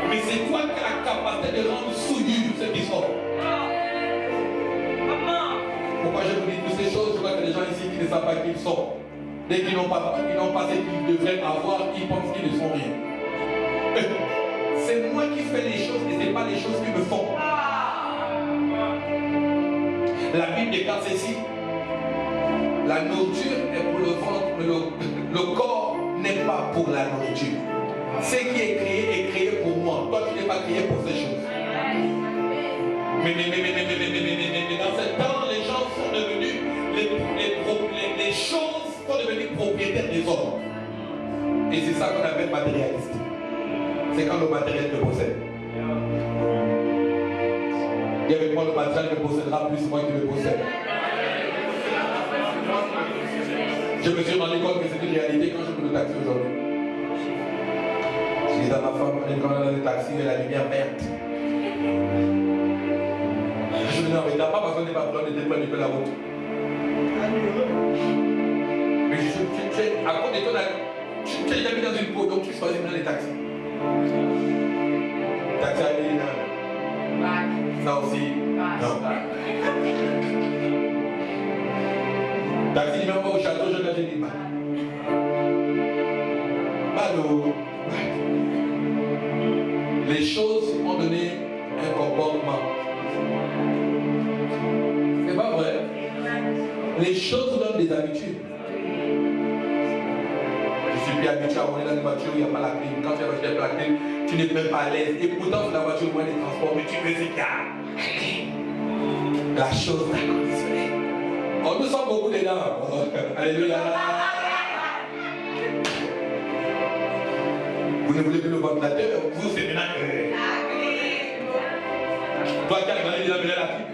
mais c'est toi qui as la capacité de rendre souillus ceux qui sont. Pourquoi je vous dis toutes ces choses? Je vois que les gens ici qui ne savent pas qui ils sont. Dès qu'ils n'ont pas ce qu'ils devraient avoir, ils pensent qu'ils ne sont rien. C'est moi qui fais les choses et ce n'est pas les choses qui me font. La Bible déclare ceci. La nourriture est pour le ventre, mais le corps n'est pas pour la nourriture. Ce qui est créé pour moi. Toi, tu n'es pas créé pour ces choses. Mais dans ce temps, les gens sont devenus, les choses sont devenues propriétaires des hommes. Et c'est ça qu'on appelle matérialiste. C'est quand le matériel te possède. Et avec moi, le matériel me possédera plus moi qui le possède. Je me suis rendu compte que c'est une réalité quand je prends le taxi aujourd'hui. Je dis à ma femme, quand on est dans le taxi, il y a la lumière verte. Je me dis non, mais t'as pas besoin de pas besoin de téléphone de la route. Mais à cause de toi, tu es déjà mis dans une peau, donc tu choisis maintenant les taxis. Taxi Ali, ça aussi. Non. Taxi même pas au château, je ne dis pas. Allô. Les choses ont donné un comportement. C'est pas vrai. Les choses donnent des habitudes. Je suis plus habitué à rouler dans une voiture où il n'y a pas la clim. Quand tu as acheté la clim, tu n'es même pas à l'aise. Et pourtant, sur la voiture, moins des transports, mais tu veux écarts. La chose t'a conditionné. On nous sent beaucoup dedans. Alléluia. Vous ne voulez plus le ventilateur, vous c'est maintenant que. Toi qui as gagné la clim.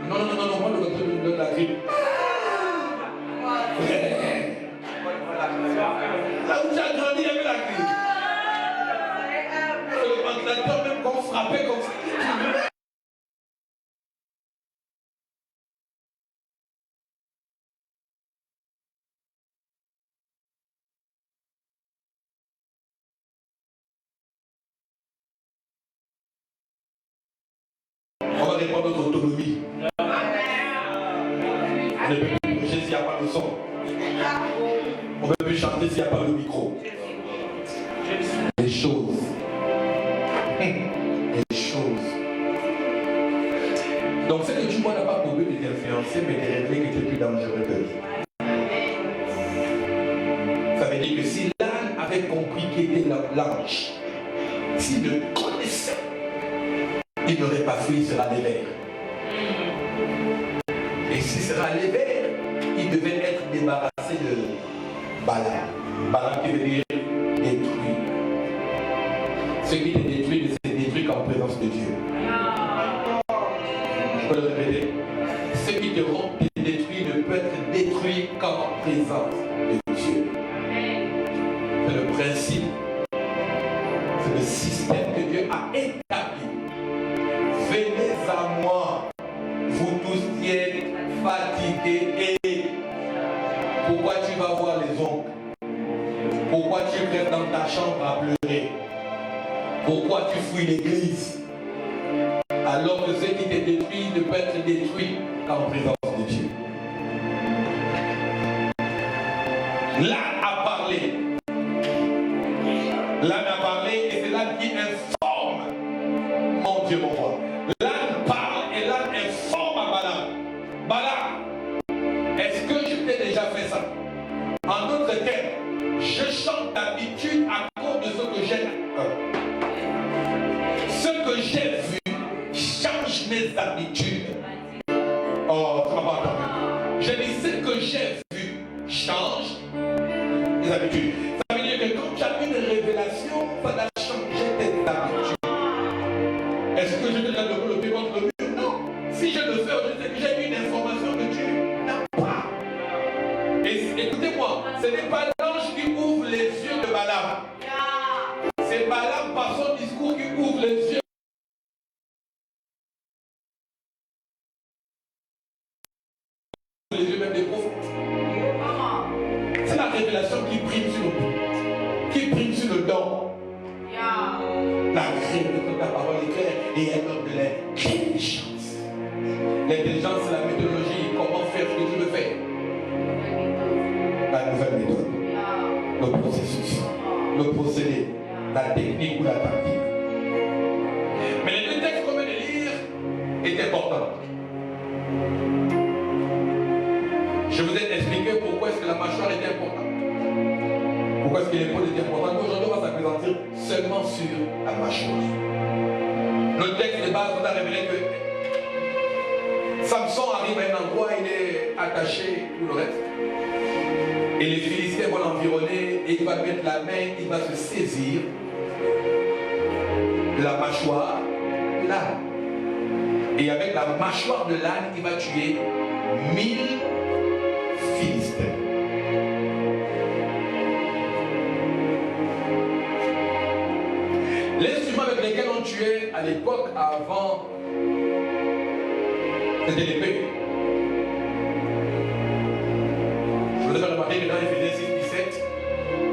Non, moi le ventilateur donne la clim. Là où tu as grandi, il y avait la clim. Le ventilateur, même quand on frappait comme ça. On va répondre à notre autonomie. On ne peut plus bouger s'il n'y a pas le son. On ne peut plus chanter s'il n'y a pas le micro. Les choses. Les choses. Donc ce que tu vois n'a pas pour but de t'influencer, mais de révéler que tu es plus dangereux que lui. Ça veut dire que si l'âne avait compris qu'il était l'ange, s'il le connaissait, il n'aurait pas fui, il sera les verts. Et s'il sera les verts, il devait être débarrassé de Balaam. Balaam qui veut dire détruire. Ce qui te détruit ne se détruit qu'en présence de Dieu. Je peux le répéter. Ce qui te rend détruit ne peut être détruit qu'en présence de Dieu. C'est le principe. C'est le système que Dieu a établi. Venez à moi, vous tous qui êtes fatigués et pourquoi tu vas voir les oncles? Pourquoi tu restes dans ta chambre à pleurer? Pourquoi tu fuis l'église? Alors que ce qui te détruit ne peut être détruit qu'en présence de Dieu. L'âne a parlé. L'âne a parlé et c'est l'âne qui informe. Mon Dieu, mon roi. L'âne parle et l'âne informe à Balaam. Balaam, est-ce que je t'ai déjà fait ça? En d'autres termes, je chante d'habitude à cause de ce que j'ai. Ce que j'ai vu change mes habitudes. Oh, tu m'as pas entendu. Je dis ce que j'ai vu change mes habitudes. Ça veut dire que quand tu as une révélation, ça va changer tes habitudes. Est-ce que je te donne le pied contre le mur? Non. Si je le fais, c'est que j'ai une information que tu n'as pas. Et écoutez-moi, ce n'est pas l'ange qui ouvre les yeux de Balaam. C'est Balaam par son discours qui ouvre les yeux. Les yeux même des prophètes. C'est la révélation qui prime sur le qui prime sur le don. La révélation de ta parole est claire et elle donne de l'intelligence. L'intelligence, c'est la méthodologie, comment faire ce que tu veux faire. La nouvelle méthode, le processus, le procédé, la technique ou la tactique. Mais les deux textes qu'on vient de lire est important. Je vous ai expliqué pourquoi est-ce que la mâchoire était importante. Pourquoi est-ce que l'épaule était importante. Aujourd'hui, on va s'appesantir seulement sur la mâchoire. Notre texte de base nous a révélé que Samson arrive à un endroit, il est attaché, tout le reste. Et les Philistins vont l'environner et il va mettre la main, il va se saisir de la mâchoire de l'âne. Et avec la mâchoire de l'âne, il va tuer 1000 Philistins. L'instrument avec lequel on tuait à l'époque avant, c'était l'épée. Je vous ai fait remarquer que dans Éphésiens 6, 17,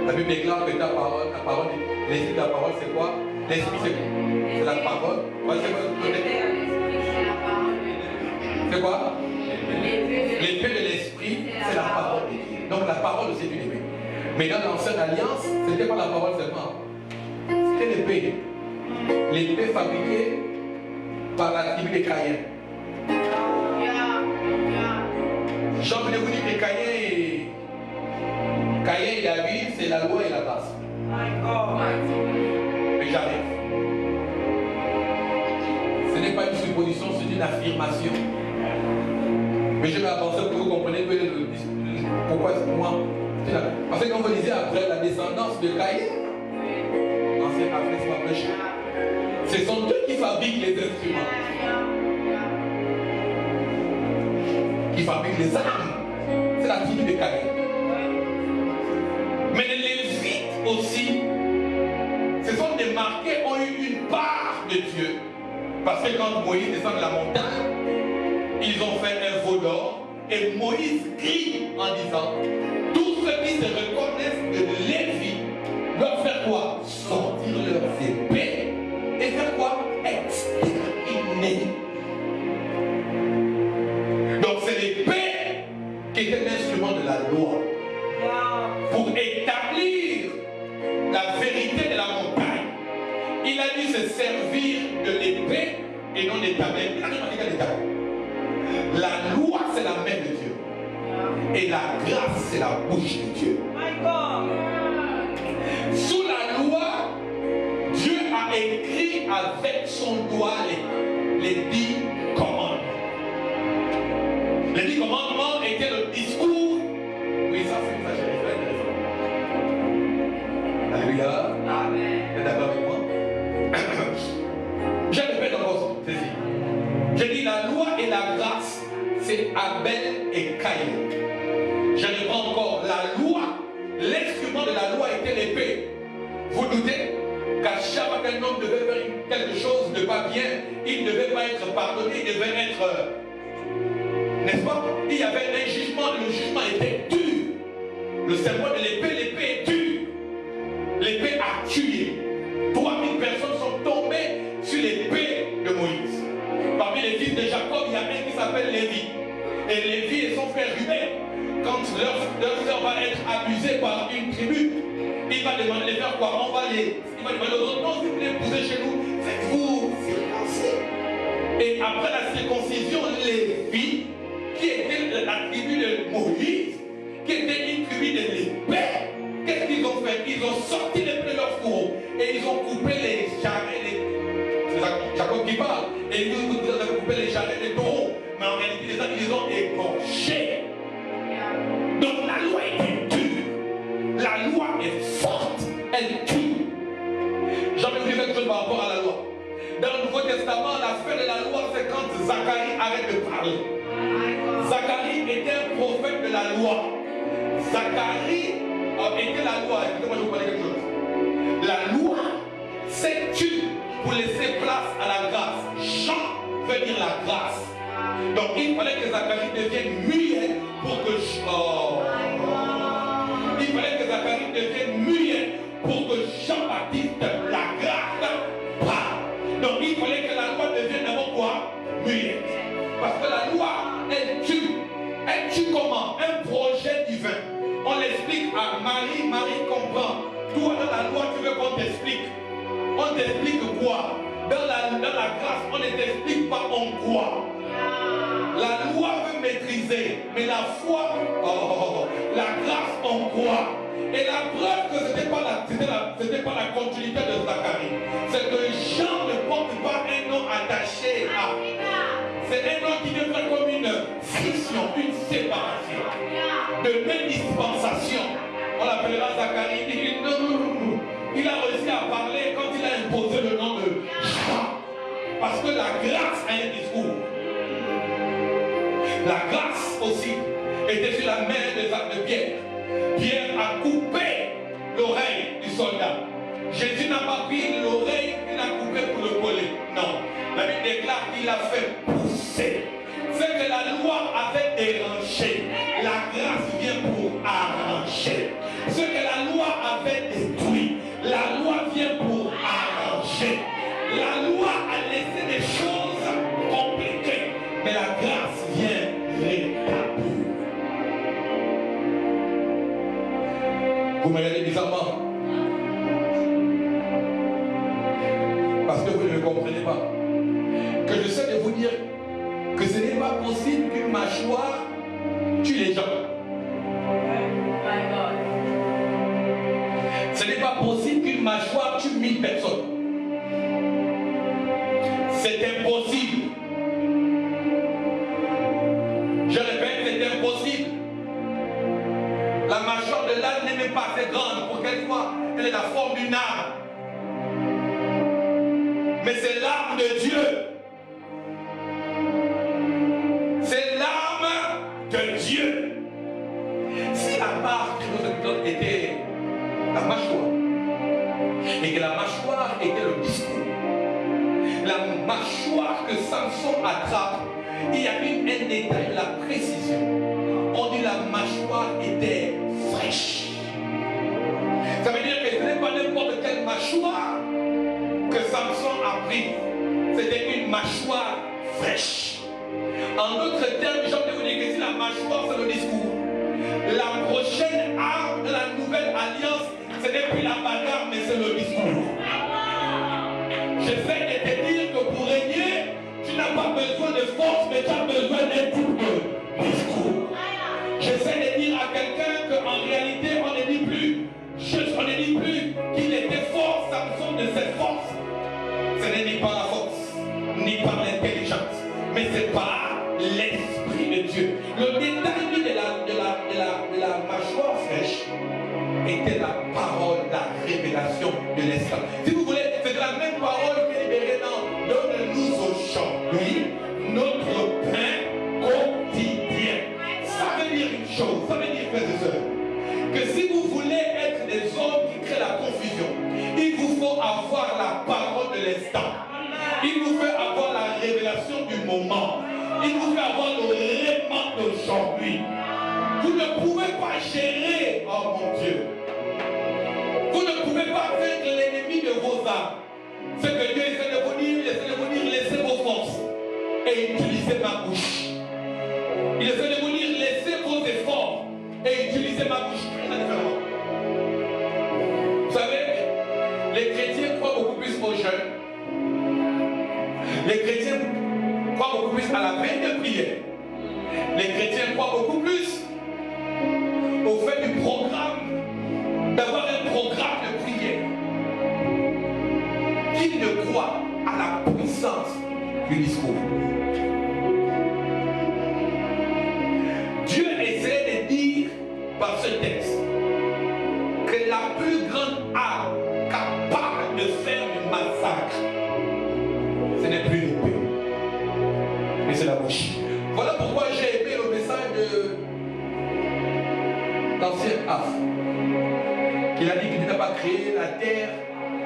la Bible déclare que ta parole L'esprit de la parole, c'est quoi? L'esprit, c'est la parole. C'est quoi? L'épée de l'esprit, c'est la parole de Dieu. Donc la parole, c'est une épée. Mais dans l'ancienne alliance, ce n'était pas la parole seulement. C'était l'épée. L'épée fabriquée par la tribu des Caïens. Jean voulais vous dire que Caïn et David, c'est la loi et la grâce. Mais j'arrive. Ce n'est pas une supposition, c'est une affirmation. Mais je vais avancer pour que vous compreniez pourquoi moi. Parce que quand vous lisez après la descendance de Caïn, ancien Afrique péché, ce sont eux qui fabriquent les instruments, qui fabriquent les armes. C'est la tribu de Caïn. Mais les Lévites aussi, ce sont des marqués, ont eu une part de Dieu. Parce que quand Moïse descend de la montagne, ils ont fait un veau d'or. Et Moïse crie en disant, tous ceux qui se reconnaissent de Lévi doivent faire quoi? Sortir leurs épées et faire quoi? Exterminer. Donc c'est l'épée qui était l'instrument de la loi pour établir la vérité de la montagne. Il a dû se servir de l'épée et non des tablettes. Il a demandé qu'à des tablettes. La loi, c'est la main de Dieu. Et la grâce, c'est la bouche de Dieu. Sous la loi, Dieu a écrit avec son doigt les 10 commandements. Les 10 commandements étaient le discours. Oui, ça c'est intéressant. Alléluia. Amen. Vous êtes d'accord avec moi? Je répète encore ceci. Je dis la loi et la grâce, c'est Abel et Caïn. Je reprends encore. La loi, l'instrument de la loi était l'épée. Vous doutez qu'à chaque fois qu'un homme devait faire quelque chose de pas bien, il ne devait pas être pardonné, il devait être... n'est-ce pas? Il y avait un jugement, le jugement était dur. Le symbole de l'épée, l'épée est dure. L'épée a tué. 3000 personnes sont tombées sur l'épée de Moïse. Parmi les fils de Jacob, il y a un qui s'appelle Lévi. Et Lévi et son frère Ruben, quand leur frère va être abusé par une tribu, il va demander de faire quoi? Il va demander aux autres, non, si vous voulez épouser chez nous, faites-vous circoncire. Et après la circoncision, Lévi, qui était la tribu de Moïse, qui était une tribu de l'épée, qu'est-ce qu'ils ont fait? Ils ont sorti l'épée de leur fourreau et ils ont coupé les jarrets, c'est Jacob qui parle, et ils ont coupé les jarrets des taureaux, mais en réalité, ils les ont égorgés. Donc la loi était dure, la loi est forte, elle tue. J'ai envie de dire quelque chose par rapport à la loi. Dans le Nouveau Testament, la fin de la loi, c'est quand Zacharie arrête de parler. Zacharie était un prophète de la loi. Zacharie était la loi. Écoutez-moi, je vais vous parler quelque chose. La loi, c'est tu pour laisser place à la grâce. Jean veut dire la grâce. Donc il fallait que Zacharie devienne muet pour que il fallait que Zacharie devienne muet pour que Jean-Baptiste, la grâce, parle. Donc il fallait que la loi devienne d'abord quoi? Muette. Parce que la loi, elle tue. Elle tue comment? Un projet divin. On l'explique à Marie, Marie comprend. Toi dans la loi, tu veux qu'on t'explique. On t'explique quoi? Dans la grâce, on ne t'explique pas en quoi. La loi veut maîtriser, mais la foi, la grâce en quoi? Et la preuve que ce n'était pas la continuité de Zacharie, c'est que Jean ne porte pas un nom attaché à. C'est un nom qui devient comme une scission, une séparation, de même dispensation. On l'appellera Zacharie. Il a réussi à parler quand il a imposé le nom de Jean. Parce que la grâce a un discours. La grâce aussi était sur la main de Pierre. Pierre a coupé l'oreille du soldat. Jésus n'a pas pris l'oreille, il a coupé pour le coller. Non. La Bible déclare qu'il a fait pousser. C'est que la loi avait dérangé. La grâce vient pour arranger. Ce que la loi avait détruit, la loi vient Mais la grâce vient rétablir. Vous me regardez bizarrement. Parce que vous ne me comprenez pas. Que j'essaie de vous dire que ce n'est pas possible qu'une mâchoire tue les gens. Ce n'est pas possible qu'une mâchoire tue 1000 personnes. C'est impossible. Je répète, c'est impossible. La mâchoire de l'âne n'est même pas assez grande pour qu'elle soit, elle ait la forme d'une arme. Mais c'est l'arme de Dieu. C'est l'arme de Dieu. Si la marque de notre était la mâchoire, et que la mâchoire était le discours, la mâchoire que Samson attrape, il y a eu un détail de la précision. On dit la mâchoire était fraîche. Ça veut dire que ce n'est pas n'importe quelle mâchoire que Samson a pris. C'était une mâchoire fraîche. En d'autres termes, j'ai envie de vous dire que si la mâchoire c'est le discours, la prochaine arme de la nouvelle alliance, ce n'est plus la bagarre, mais c'est le discours. J'essaie de te dire que pour régner, tu n'as pas besoin de force, mais tu as besoin d'un type de discours. J'essaie de dire à quelqu'un qu'en réalité, on ne dit plus qu'il était fort, Samson de cette force. Ce n'est ni par la force, ni par l'intelligence, mais c'est par l'Esprit de Dieu. Le détail de la mâchoire fraîche était la parole, la révélation de l'instant. Si vous voulez, c'est la même parole que libérée dans donne-nous aujourd'hui notre pain quotidien. Ça veut dire une chose, ça veut dire, frères et sœurs, que si vous voulez être des hommes qui créent la confusion, il vous faut avoir la parole de l'instant. Il vous faut avoir la révélation du moment. Il vous faut avoir le réellement d'aujourd'hui. Vous ne pouvez pas gérer, oh mon Dieu. Vous ne pouvez pas vaincre l'ennemi de vos âmes. Ce que Dieu essaie de vous dire, laissez vos forces et utilisez ma bouche. Il essaie de vous dire, laissez vos efforts et utilisez ma bouche. Très différemment. Vous savez, les chrétiens croient beaucoup plus aux jeunes. Les chrétiens croient beaucoup plus à la veille de prière. Les chrétiens croient beaucoup plus au fait du programme, d'avoir un programme de prière. Qui ne croit à la puissance du discours? Dieu essaie de dire par ce texte que la plus grande arme capable de faire du massacre, ce n'est plus l'épée, mais c'est la bouche. Voilà pourquoi j'ai aimé le message de l'ancien Af, qu'il a dit qu'il n'a pas créé la terre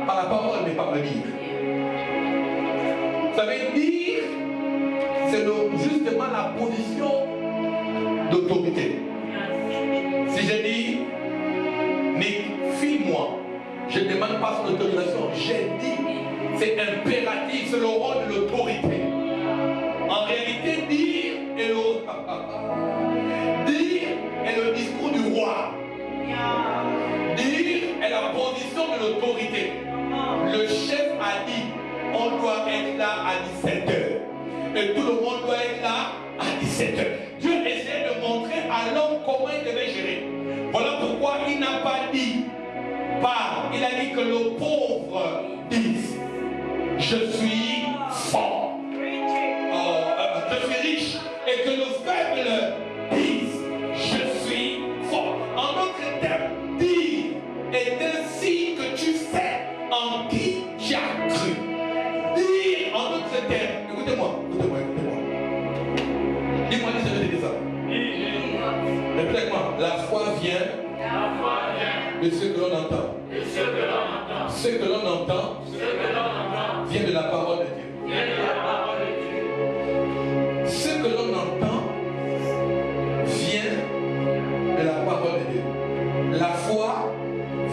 par la parole, mais par le dire. Ça veut dire, c'est justement la position d'autorité. Si je dis, mais file-moi, je ne demande pas son autorisation, j'ai dit, c'est impératif, c'est le rôle de l'autorité. En réalité, dire est le discours du roi. Dire est la position de l'autorité. Le chef a dit, on doit être là à 17h. Et tout le monde doit être là à 17h. Dieu essaie de montrer à l'homme comment il devait gérer. Voilà pourquoi il n'a pas dit parle. Il a dit que le pauvre dise, je suis fort. Je suis riche. Et que le faible dise, je suis fort. En d'autres termes, dire est ainsi que tu sais en qui tu as cru. Dire en d'autres termes, écoutez-moi. Dis-moi si je dis ça. Répète-moi, la foi vient de ce que l'on entend. Ce que l'on entend vient de la parole de Dieu. Ce que l'on entend vient de la parole de Dieu. La foi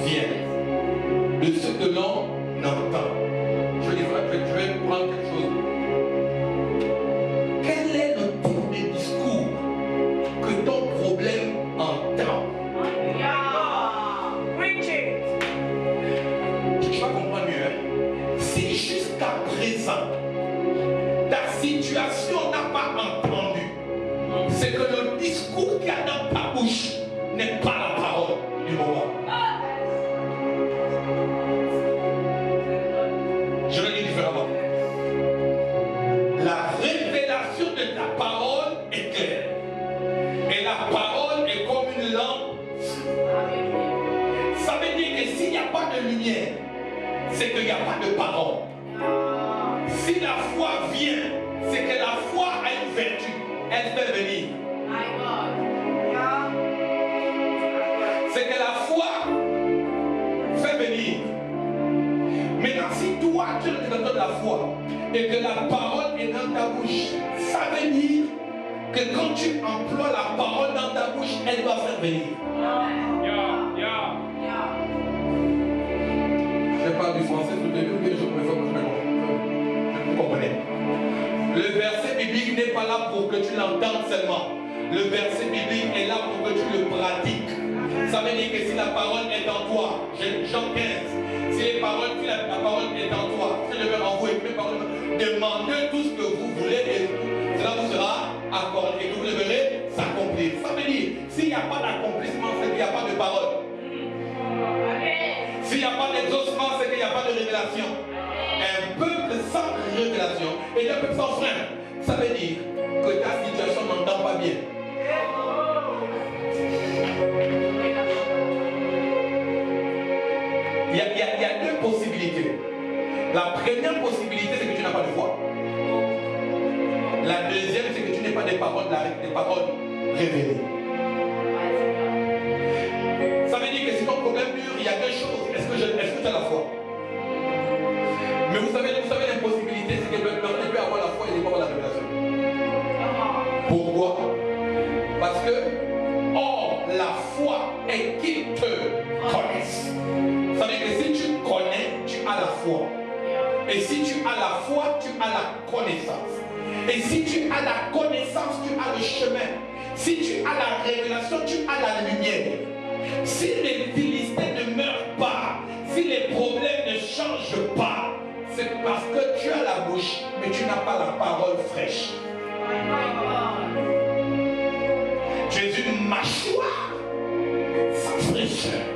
vient de ce que l'on entend. Je vais prendre quelque chose. Quel est le Si jusqu'à présent, ta situation n'a pas entendu, c'est que le discours qu'il y a dans ta bouche n'est pas la parole du moment. Je le dis différemment. La révélation de ta parole est claire. Et la parole est comme une lampe. Ça veut dire que s'il n'y a pas de lumière, c'est qu'il n'y a pas de parole. Si la foi vient, c'est que la foi a une vertu. Elle fait venir. C'est que la foi fait venir. Maintenant, si toi tu es le détenteur de la foi et que la parole est dans ta bouche, ça veut dire que quand tu emploies la parole dans ta bouche, elle va faire venir. Je parle du français, tout le monde, je vous comprenez. Le verset biblique n'est pas là pour que tu l'entendes seulement. Le verset biblique est là pour que tu le pratiques. Ça veut dire que si la parole est en toi, Jean 15, si la parole est en toi, si je vais envoyer mes paroles, demandez tout ce que vous voulez et cela vous sera accordé et que vous le verrez s'accomplir. Ça veut dire, s'il n'y a pas d'accomplissement, c'est qu'il n'y a pas de parole. S'il n'y a pas d'exaucement, c'est qu'il n'y a pas de révélation. Un peuple sans révélation et un peuple sans frein, ça veut dire que ta situation n'entend pas bien. Il y a deux possibilités. La première possibilité, c'est que tu n'as pas de foi. La deuxième, c'est que tu n'es pas des paroles révélées. Ça veut dire que si ton problème dure, il y a deux choses. Est-ce que tu as la foi? Mais vous savez l'impossibilité, c'est que le personne peut avoir la foi et ne pas avoir la révélation. Pourquoi? Parce que, or, la foi est qu'il te connaisse. Ça veut dire que si tu connais, tu as la foi. Et si tu as la foi, tu as la connaissance. Et si tu as la connaissance, tu as le chemin. Si tu as la révélation, tu as la lumière. Si les Philistins ne meurent pas, si les problèmes ne changent pas, c'est parce que tu as la bouche, mais tu n'as pas la parole fraîche. Tu es une mâchoire sans fraîcheur.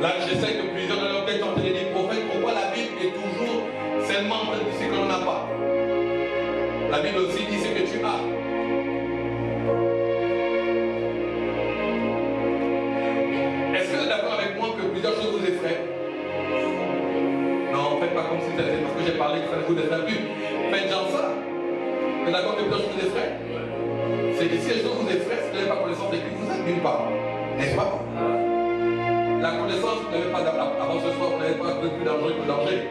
Là, je sais que plusieurs de leur tête ont entendu des prophètes. Pourquoi la Bible est toujours seulement en train de dire ce que l'on n'a pas? La Bible aussi dit ce que tu as. Est-ce que vous êtes d'accord avec moi que plusieurs choses vous effraient? Non, faites pas comme si c'était parce que j'ai parlé que ça ne vous effraie plus. Faites genre ça. Vous êtes d'accord que plusieurs choses vous effraient? C'est que si les choses vous effraient, c'est que vous n'avez pas connaissance de qui vous êtes d'une part. N'est-ce pas? La connaissance, vous n'avez pas avant ce soir, vous n'avez pas plus dangereux que le danger.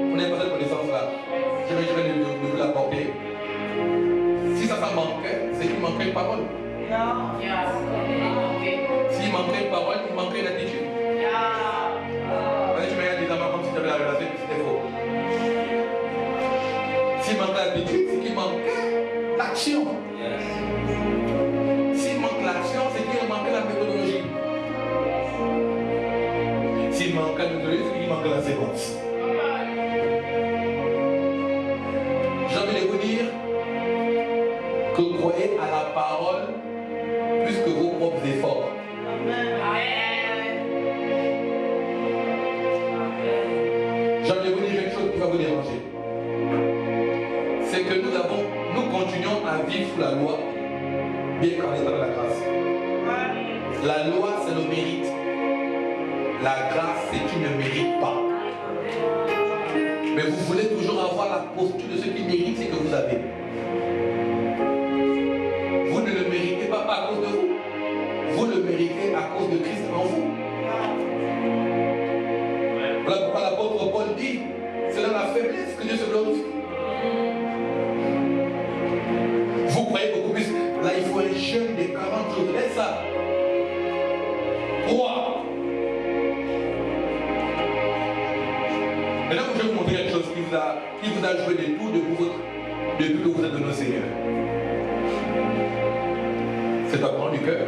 Vous n'avez pas cette connaissance-là. Je vais vous l'apporter. Si ça manquait, c'est qu'il manquait une parole. S'il manquait une parole, il manquait une attitude. Tu me regardes des enfants comme si tu avais la révélation et c'était faux. S'il manquait l'attitude, c'est qu'il manquait l'action. S'il manque l'action, c'est qu'il manquait la méthodologie. S'il manque la méthodologie, c'est qu'il manque la séquence. J'ai envie de vous dire que croyez à la parole plus que vos propres efforts. J'ai envie de vous dire quelque chose qui va vous déranger. C'est que nous continuons à vivre sous la loi, bien qu'en étant dans la grâce. La loi, c'est le mérite. La grâce, c'est tu ne mérites pas. Mais vous voulez toujours avoir la posture de ceux qui méritent ce que vous avez. Vous ne le méritez pas à cause de vous. Vous le méritez à cause de Christ en vous. Voilà pourquoi l'apôtre Paul dit, c'est dans la faiblesse que Dieu se glorifie. Vous croyez beaucoup plus. Là, il faut un jeûne de 40 jours. Laisse ça. Pourquoi? Maintenant, je vais vous montrer quelque chose qui vous a joué de tout depuis que vous êtes de nos Seigneurs. C'est un grand du cœur.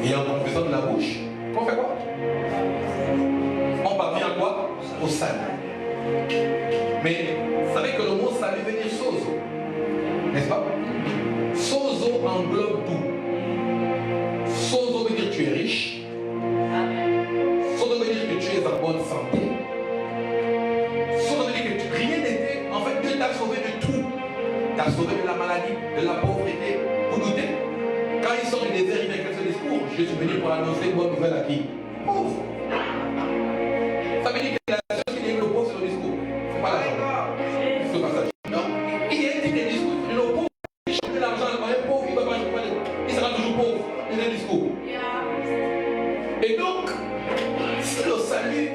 Et en confessant de la bouche, on fait quoi? On parvient à quoi? Au salut. Mais vous savez que le mot salut veut dire sozo, n'est-ce pas? Sozo englobe tout. Sozo veut dire que tu es riche. Sozo veut dire que tu es en bonne santé. Sozo veut dire que rien n'était. En fait, Dieu t'a sauvé de tout. T'a sauvé de la maladie, de la pauvreté. Vous doutez? Quand il sort du désert, il fait quel discours? Je suis venu pour annoncer une bonne nouvelle à qui? Pauvre. Ça veut dire que la chose qui est le pauvre, c'est le discours. C'est pas l'argent. C'est pas ça. Non. Il y a des discours. Le pauvre, il cherche l'argent, le pauvre, il va pas chercher. Il sera toujours pauvre. Il y a des discours. Et donc, si le salut,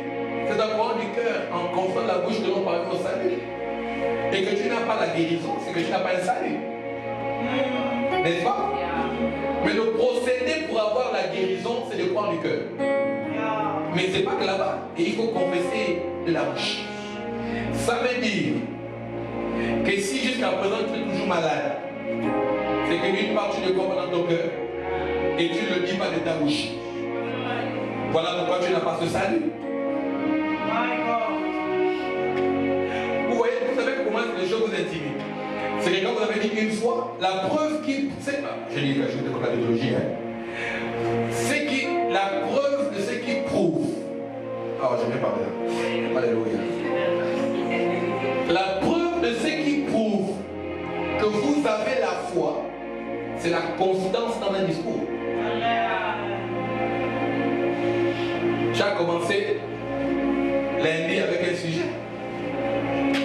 c'est d'avoir du cœur en confessant la bouche que l'on parle au salut, et que tu n'as pas la guérison, c'est que tu n'as pas un salut. N'est-ce pas? Mais le procédé pour avoir la guérison, c'est de croire du cœur. Mais c'est pas que là-bas. Et il faut confesser de la bouche. Ça veut dire que si jusqu'à présent tu es toujours malade, c'est que d'une part tu le crois dans ton cœur et tu ne le dis pas de ta bouche. Voilà pourquoi tu n'as pas ce salut. Vous voyez, vous savez comment les choses vous intimident. C'est que quand vous avez dit une fois, la preuve qui. Je dis que je suis de la théologie, c'est qui la preuve de ce qui prouve. Ah, je vais parler. Alléluia. La preuve de ce qui prouve que vous avez la foi, c'est la constance dans un discours. Tu as commencé lundi avec un sujet.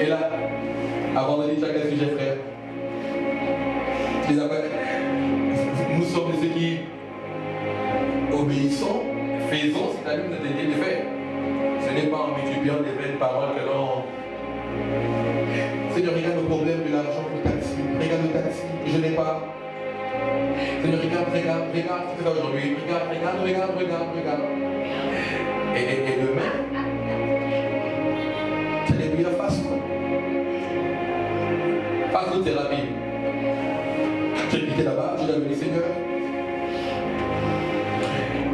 Et là, avant de dire tu as quel sujet, frère? Nous sommes ceux qui obéissons, faisons ce que nous avons été de faire. Ce n'est pas en multipliant des belles paroles que l'on. Seigneur, regarde le problème de l'argent pour le taxi. Regarde le taxi, je n'ai pas. Seigneur, regarde, c'est ça aujourd'hui. Regarde. Et demain, c'est des prières faciles. Face thérapie. Tu es quitté là-bas, tu dois venir, Seigneur.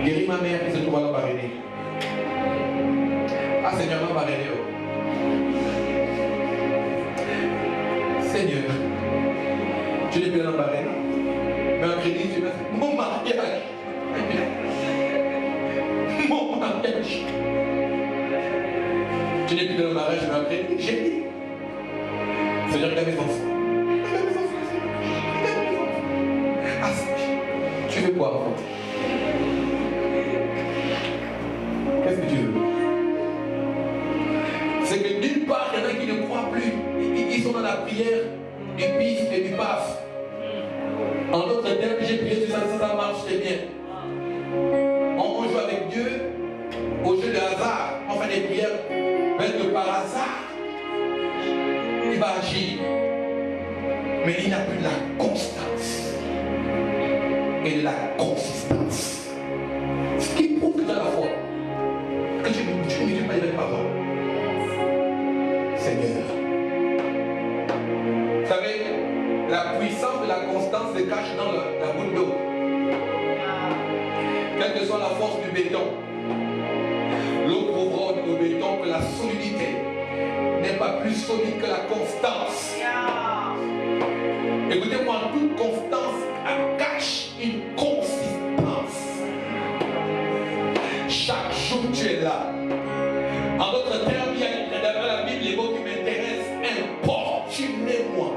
Guéris ma mère qui se trouve à la Barénie. Ah Seigneur, ma Barénie. Seigneur, tu n'es plus dans la Barénie. Mais en crédit, tu m'as fait mon mariage. Mon mariage. Tu n'es plus dans le mariage, mais en crédit. J'ai dit. Seigneur, regarde mes enfants. Ah, tu veux quoi, enfant? Qu'est-ce que tu veux? C'est que d'une part, il y en a qui ne croient plus. Ils sont dans la prière du pif et du paf. En d'autres termes, j'ai prié sur ça, si ça marche, c'est bien. On joue avec Dieu au jeu de hasard. On fait des prières, mais que par hasard, il va agir. Mais il n'a plus de la constance et de la consistance. Ce qui prouve que tu as la foi. Que tu ne dis pas les paroles. Seigneur. Vous savez, la puissance de la constance se cache dans la goutte d'eau. Quelle que soit la force du béton, l'eau prouvera au béton que la solidité n'est pas plus solide que la constance. Écoutez-moi, toute constance cache une consistance. Chaque jour tu es là. En d'autres termes, il y a dans la Bible les mots qui m'intéressent. Importunez-moi.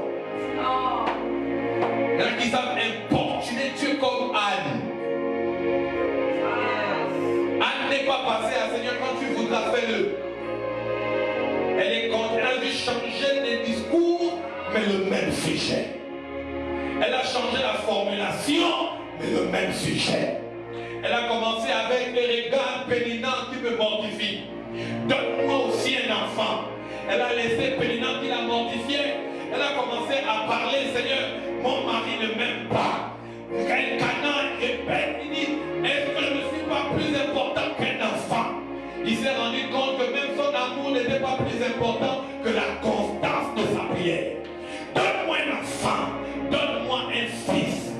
Il y en a qui savent importuner Dieu comme Anne. Anne n'est pas passée à Seigneur quand tu voudras, fais-le. Elle a dû changer les discours, mais le même sujet. Elle a changé la formulation, mais le même sujet. Elle a commencé avec les regards péninants qui me mortifient. Donne-moi aussi un enfant. Elle a laissé péninant qui la mortifiait. Elle a commencé à parler, Seigneur, mon mari ne m'aime pas. Quelqu'un répète, il dit, est-ce que je ne suis pas plus important qu'un enfant? Il s'est rendu compte que même son amour n'était pas plus important que la constance de sa prière. Donne-moi un enfant, donne-moi un fils.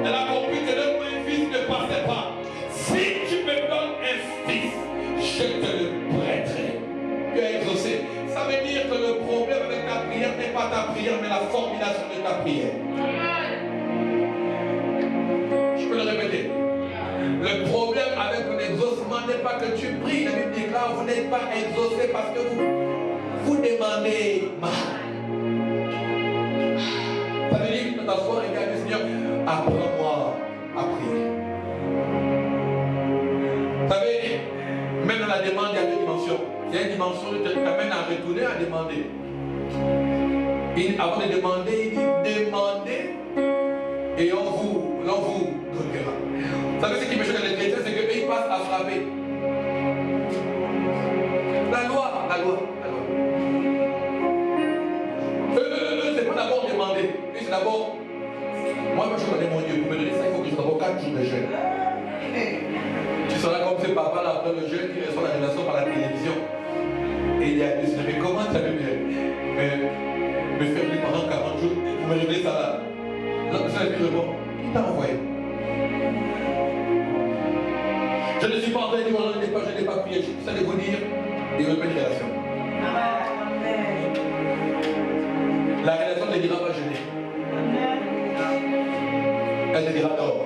Elle a compris que donne-moi un fils ne passait pas. prière. Je peux le répéter. Le problème avec l'exaucement n'est pas que tu pries. La Bible déclare, vous n'êtes pas exaucé parce que vous demandez mal. Ça veut dire que tu t'assois et dire, Seigneur, apprends-moi à prier. Vous savez, même dans la demande, il y a deux dimensions. Il y a une dimension qui t'amène à retourner à demander. Et avant de demander, il dit demandez et on vous donnera. Vous savez ce qui me choque dans les chrétiens, c'est qu'ils passent à frapper. La loi. Eux, c'est pas d'abord demander. Eux, c'est d'abord. Moi, je connais mon Dieu. Pour me donner ça, il faut que je d'abord 4 jours de jeûne. Tu seras comme ce papa là après le jeûne qui reçoit la révélation par la télévision. Et il y a des mais comment ça veut dire? Me faire vivre pendant 40 jours, vous me révélez ça là. Là, je lui réponds, qui t'a envoyé? Je ne suis pas en train de dire, je n'ai pas prié, je suis en train de vous dire, développer une relation. La relation ne dira pas jeûner. Elle te dira d'or.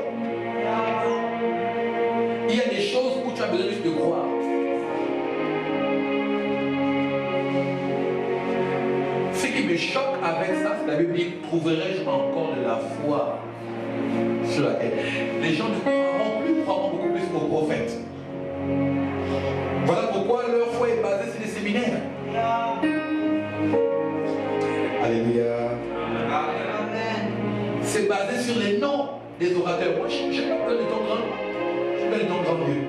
Il y a des choses où tu as besoin juste de croire. Ce qui me choque avec ça, c'est la Bible dit, trouverai-je encore de la foi sur la terre? Les gens ne croiront beaucoup plus aux prophètes. Voilà pourquoi leur foi est basée sur les séminaires. Alléluia. C'est basé sur les noms des orateurs. Moi, je n'ai pas besoin de ton grand. Je vais ton grand Dieu.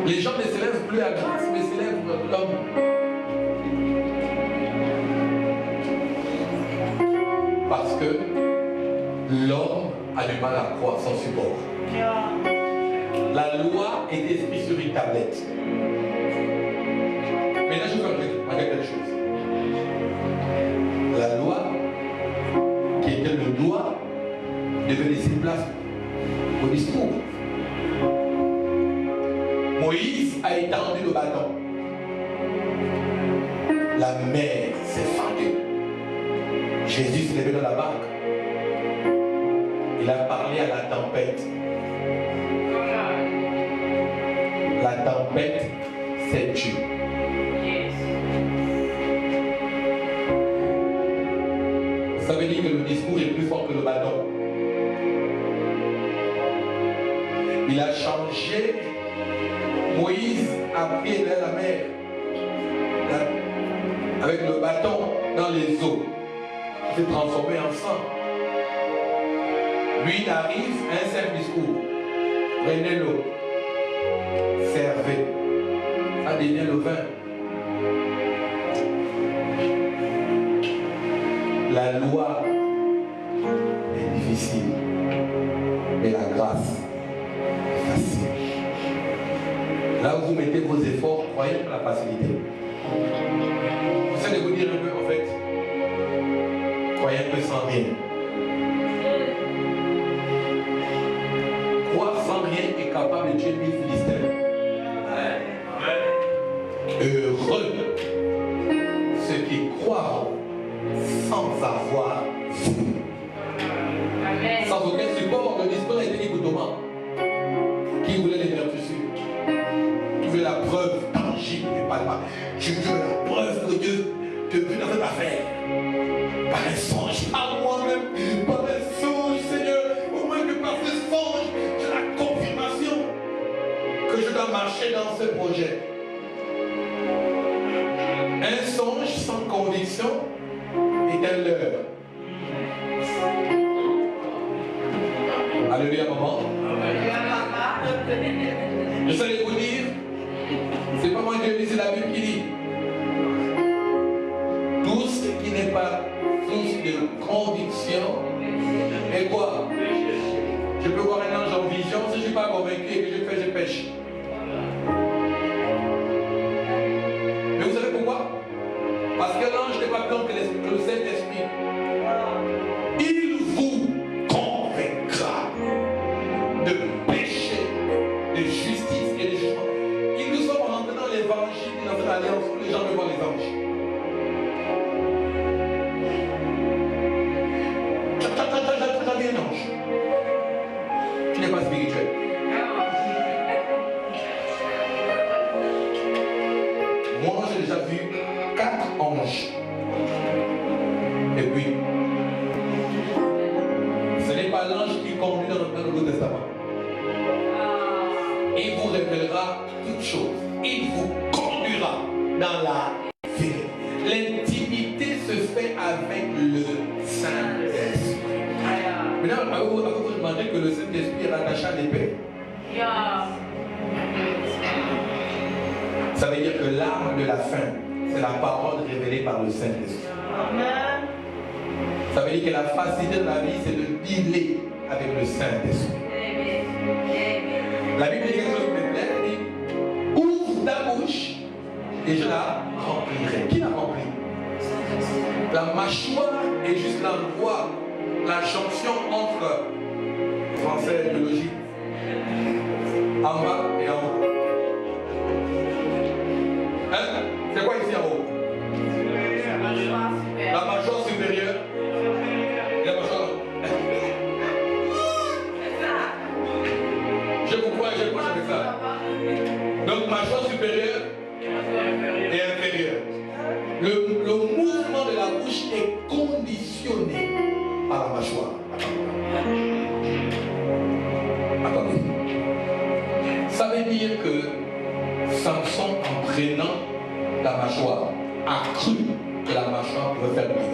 Les gens ne s'élèvent plus à grâce, mais s'élèvent l'homme. Parce que l'homme a du mal à croire sans support. La loi est écrite sur une tablette. Maintenant, je vais regarder quelque chose. La loi, qui était le doigt, devait laisser place au discours. Moïse a étendu le bâton. La mer s'est fendue. Jésus s'est levé dans la barque. Il a parlé à la tempête. La tempête s'est tue. Ça veut dire que le discours est plus fort que le bâton. Il a changé. Moïse a pris dans la mer avec le bâton dans les eaux. Il s'est transformé en sang. Lui, il arrive à un simple discours. Prenez l'eau. Servez. Ça devient le vin. La loi est difficile, mais la grâce est facile. Là où vous mettez vos efforts, croyez pour la facilité. J'essaie de vous dire un peu en fait, croyez un peu sans rien. Croire sans rien est capable de tuer 1000 Philistins. Heureux ceux qui croient sans avoir vu. Sans aucun support, le discours a été dit pour Thomas. Qui voulait les vertus sûres? Qui veut la preuve tangible et palpable? Je veux la preuve que Dieu te veut dans cette affaire. Par un songe, à moi-même, par un songe, Seigneur. Au moins que par ce songe, j'ai la confirmation que je dois marcher dans ce projet. Un songe sans conviction est un leurre. Alléluia, maman. Je sais vous dire, c'est pas moi qui le dis, c'est la Bible qui dit. Tout ce qui n'est pas source de conviction est quoi? Je peux voir un ange en vision, si je ne suis pas convaincu et que je pêche. Mais vous savez pourquoi? Parce que l'ange n'est pas plus que le Saint-Esprit. Il vous convaincra de péché, de justice et de jugement. Et nous sommes rentrés dans l'évangile, dans cette alliance où les gens me voient les anges. spirituel. Moi, j'ai déjà vu 4 anges. Et puis, ce n'est pas l'ange qui conduit dans le Nouveau Testament. Il vous révélera toutes choses. Il vous conduira dans la vérité. L'intimité se fait avec le Saint-Esprit. Maintenant, à vous demander que le Saint-Esprit est rattaché à l'épée. Ça veut dire que l'arme de la fin, c'est la parole révélée par le Saint-Esprit. Ça veut dire que la facilité de la vie, c'est de dealer avec le Saint-Esprit. La Bible dit quelque chose de clair, elle dit ouvre ta bouche et je la remplirai. Qui l'a rempli? La mâchoire est juste l'endroit, la jonction entre français et biologie, en bas et en haut. Hein? C'est quoi ici en haut? La mâchoire supérieure et la mâchoire. Je vous crois et je crois avec ça. Donc mâchoire supérieure et inférieure. Le mouvement de la bouche est conditionné par la mâchoire. Attendez. Ça veut dire que Samson, en prenant la mâchoire, a cru que la mâchoire pouvait faire du bien.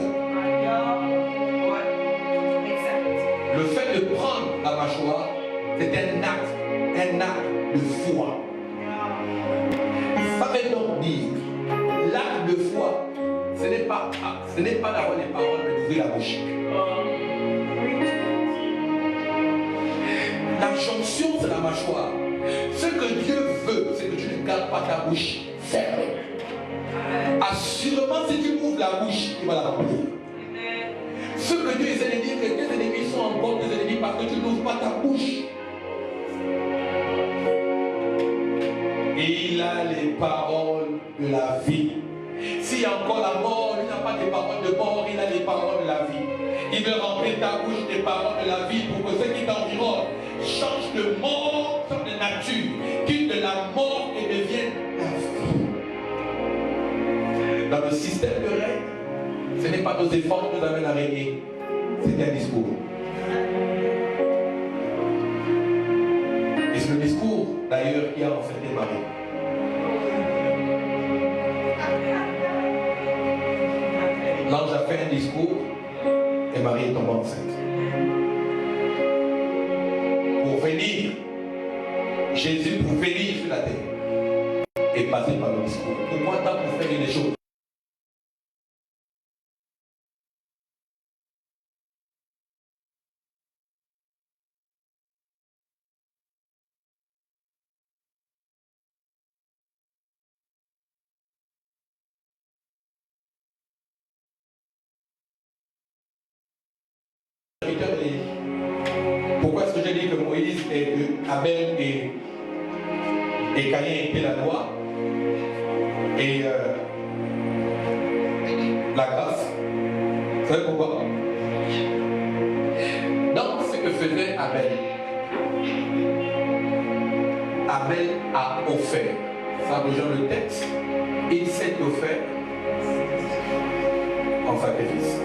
Le fait de prendre la mâchoire, c'est un acte de foi. Ça veut donc dire, l'acte de foi, ce n'est pas d'avoir les paroles, mais d'ouvrir la bouche. La jonction, c'est la mâchoire. Ce que Dieu veut, c'est que tu ne gardes pas ta bouche fermée. Assurément, si tu ouvres la bouche, il va la remplir. Ce que Dieu essaie de dire, que tes ennemis sont encore tes ennemis parce que tu n'ouvres pas ta bouche. Il a les paroles de la vie. S'il y a encore la mort, il n'a pas des paroles de mort, il a les paroles de la vie. Il veut remplir ta bouche des paroles de la vie pour que ceux qui t'environnent changent de mort, changent de nature, quittent de la mort et deviennent la vie. Dans le système de règne, ce n'est pas nos efforts qui nous amènent à régner, c'est un discours. Et c'est le discours d'ailleurs qui a enfanté Marie. L'ange a fait un discours et Marie est tombée enceinte. Pour venir, Jésus pour venir sur la terre et passer par le discours. Pourquoi tant pour faire des choses? Pourquoi est-ce que j'ai dit que Moïse et que Abel et Caïn étaient la loi et la grâce? Vous savez pourquoi? Dans ce que faisait Abel, Abel a offert, ça rejoint le texte, il s'est offert en sacrifice.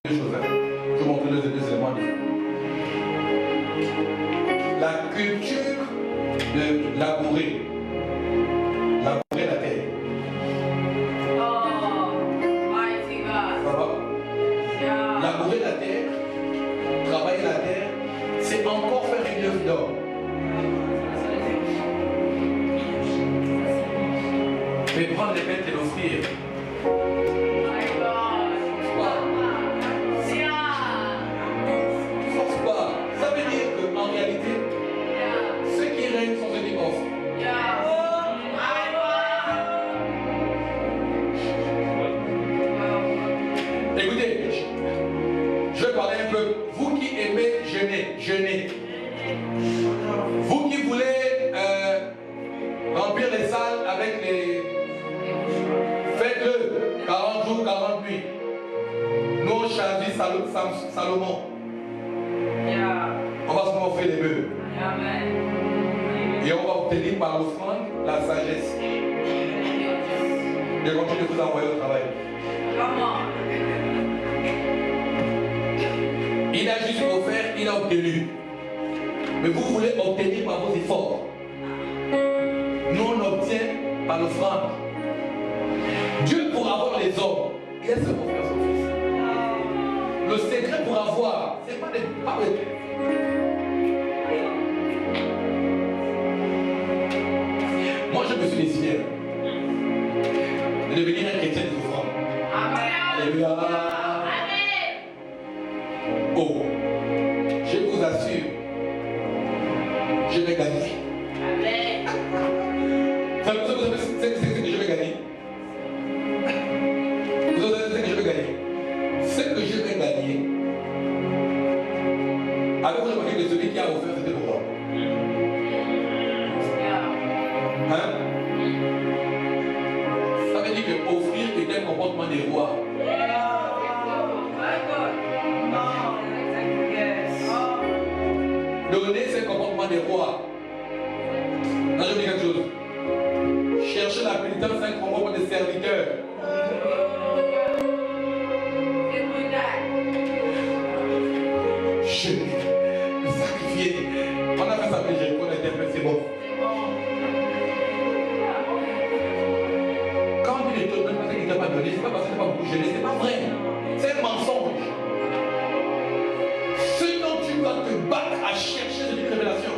Je vais montrer les deux éléments. La culture de labourer la terre. Ça va? Labourer la terre, travailler la terre, c'est encore faire une œuvre d'or. Mais prendre les bêtes et l'offrir. Salomon. Yeah. On va souvent offrir les bœufs. Amen. Et on va obtenir par l'offrande la sagesse. Je continue de vous envoyer au travail. Come on. Il a juste offert, il a obtenu. Mais vous voulez obtenir par vos efforts. Nous, on obtient par l'offrande. Dieu, pour avoir les hommes, il a seulement fait son fils. Le secret pour avoir, c'est pas des. Moi, je me suis décidé de devenir un chrétien des offrandes. Alléluia. Oh, je vous assure, je vais gagner. Vous savez ce que je vais gagner? Vous savez ce que je vais gagner? Ce que je vais gagner, avez-vous remarqué que celui qui a offert, c'était le roi? Hein? Ça veut dire que offrir est un comportement des rois. Donner, c'est un comportement des rois. Là, je vous dis quelque chose. Chercher la pénitence, c'est un comportement des serviteurs. Je vais sacrifier. On a fait ça, mais j'ai reconnu l'interprète, c'est bon. Quand on dit les taux, même parce qu'il n'a pas donné, c'est pas parce qu'il n'a pas beaucoup gêné, c'est pas vrai. C'est un mensonge. Ce dont tu dois te battre à chercher, c'est une révélation.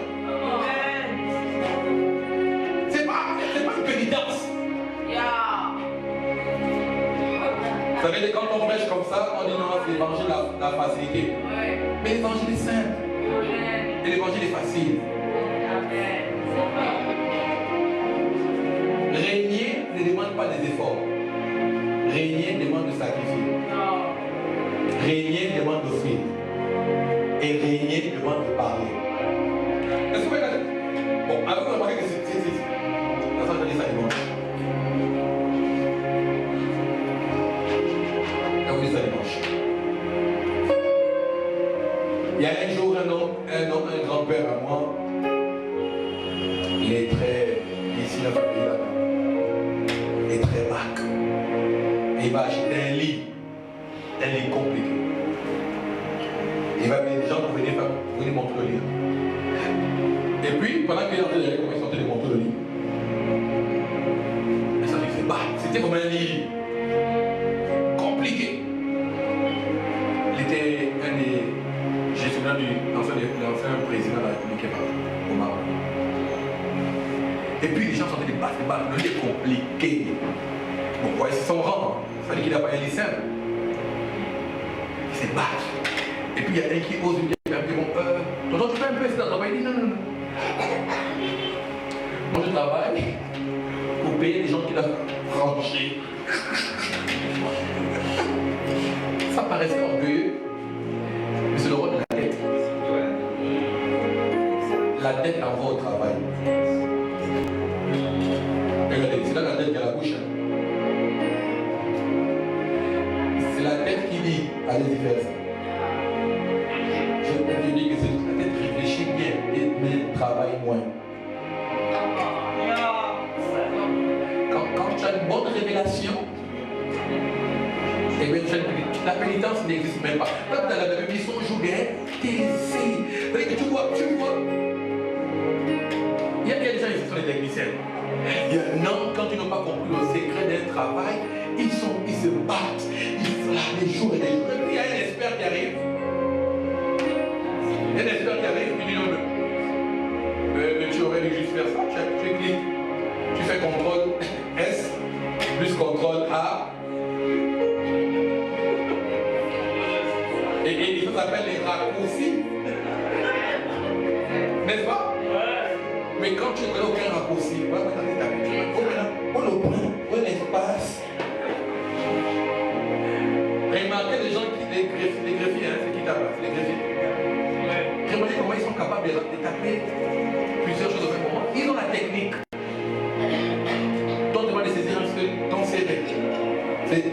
C'est pas une pénitence. Vous savez, quand on prêche comme ça, on dit non, c'est l'évangile, la facilité. Mais l'évangile est simple. Et l'évangile est facile. Régner ne demande pas des efforts. Régner demande de sacrifier. Régner demande d'offrir. Et régner demande de parler. Est-ce que vous regardez? Bon, avez-vous remarqué que c'est. Ça, je dis ça dimanche. Je vous dis ça dimanche. Il y a un jour, un grand-père à moi, il est très. Ici, la famille là. Il est très bac. Et il va acheter un lit compliqué. Il va mettre des gens pour venir montrer le lit. Et puis, pendant qu'il est en train de regarder comment ils sont en train de montrer le lit, ça lui fait battre. C'était comme un lit compliqué. Il était un des gestionnaires de l'ancien président de la République au Maroc. Et puis les gens sont en train de battre, le lit est compliqué. Bon, ouais, c'est son rang. Ça veut dire qu'il n'a pas un lit simple. Il s'est battu. Et puis il y a un qui ose lui dire, bon, tonton, tu fais un peu ça, il dit non. Moi je travaille pour payer les gens qui l'ont franchi. Ça paraissait orgueilleux, mais c'est le rôle de la dette. La dette envoie au travail. Regardez, c'est là la dette qui a la bouche. C'est la tête qui dit, allez-y faire ça. Je dis que c'est la tête réfléchit bien, mais travaille moins. Quand tu as une bonne révélation, et bien la pénitence n'existe même pas. Quand dans la Bible, ils sont joués, tu vois. Il y a des gens qui sont des techniciens. Il y a un homme, quand ils n'ont pas compris le secret d'un travail, ils se battent, ils font des jours et des jours. Et puis il y a un expert qui arrive. Il y a un expert qui arrive, il dit non, mais tu aurais dû juste faire ça. Tu cliques, tu fais CTRL S, plus CTRL A. Et ça s'appelle les raccourcis. N'est-ce pas? Mais quand tu ne connais aucun raccourci, on le prend, où est l'espace? Remarquez les gens qui, les greffiers, hein, c'est qui tapent, les greffiers. Remarquez comment ils sont capables de taper plusieurs choses au même moment. Ils ont la technique. Donc, tu vas les saisir ton CV. C'est.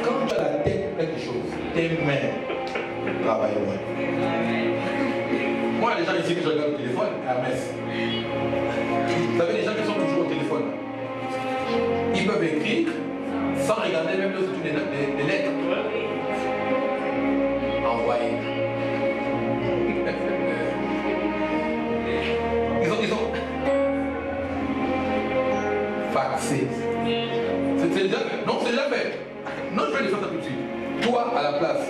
Quand tu as la tête pour quelque chose, tes mains travaillent moins. Moi, les gens ici que je regarde au téléphone, Hermès. Vous savez, les gens qui sont toujours au téléphone, ils peuvent écrire sans regarder même les lettres. Envoyer. Ils ont faxé. C'est déjà fait. Non, c'est déjà fait. Non, je vais les faire ça tout de suite. Toi, à la place.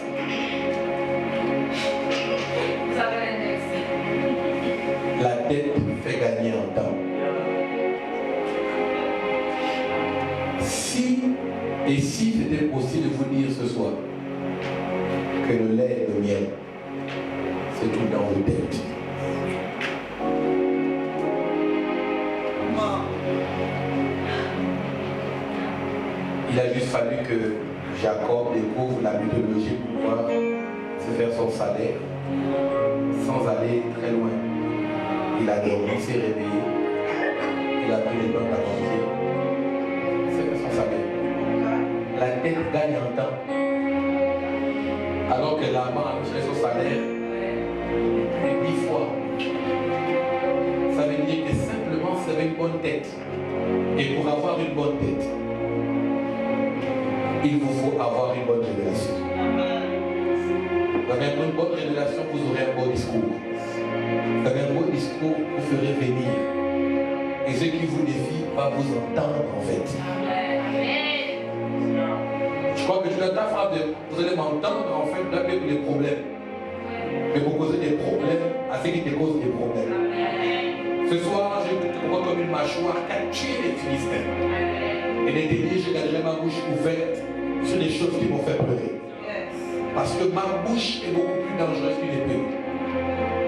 La tête fait gagner en temps. Si c'était possible de vous dire ce soir que le lait et le miel, c'est tout dans vos têtes. Il a juste fallu que Jacob découvre la mythologie pour pouvoir se faire son salaire sans aller très loin. Il a dormi, il s'est réveillé, il a pris les plantes à manger, c'est fait son salaire. La tête gagne en temps. Alors que Laban a cherché son salaire 10 fois. Ça veut dire que simplement c'est avec une bonne tête. Et pour avoir une bonne tête, il vous faut avoir une bonne révélation. Vous avez une bonne révélation, vous aurez un bon discours. Vous avez un bon discours, vous ferez venir. Et ce qui vous défie va vous entendre en fait. Je crois que tu as ta frappe vous allez m'entendre en fait, là pour les problèmes. Mais pour causer des problèmes à ceux qui te causent des problèmes. Ce soir, je te vois comme une mâchoire qui a tué les Philistins. Et les derniers, je garderai ma bouche ouverte sur les choses qui m'ont fait pleurer. Parce que ma bouche est beaucoup plus dangereuse qu'une épée.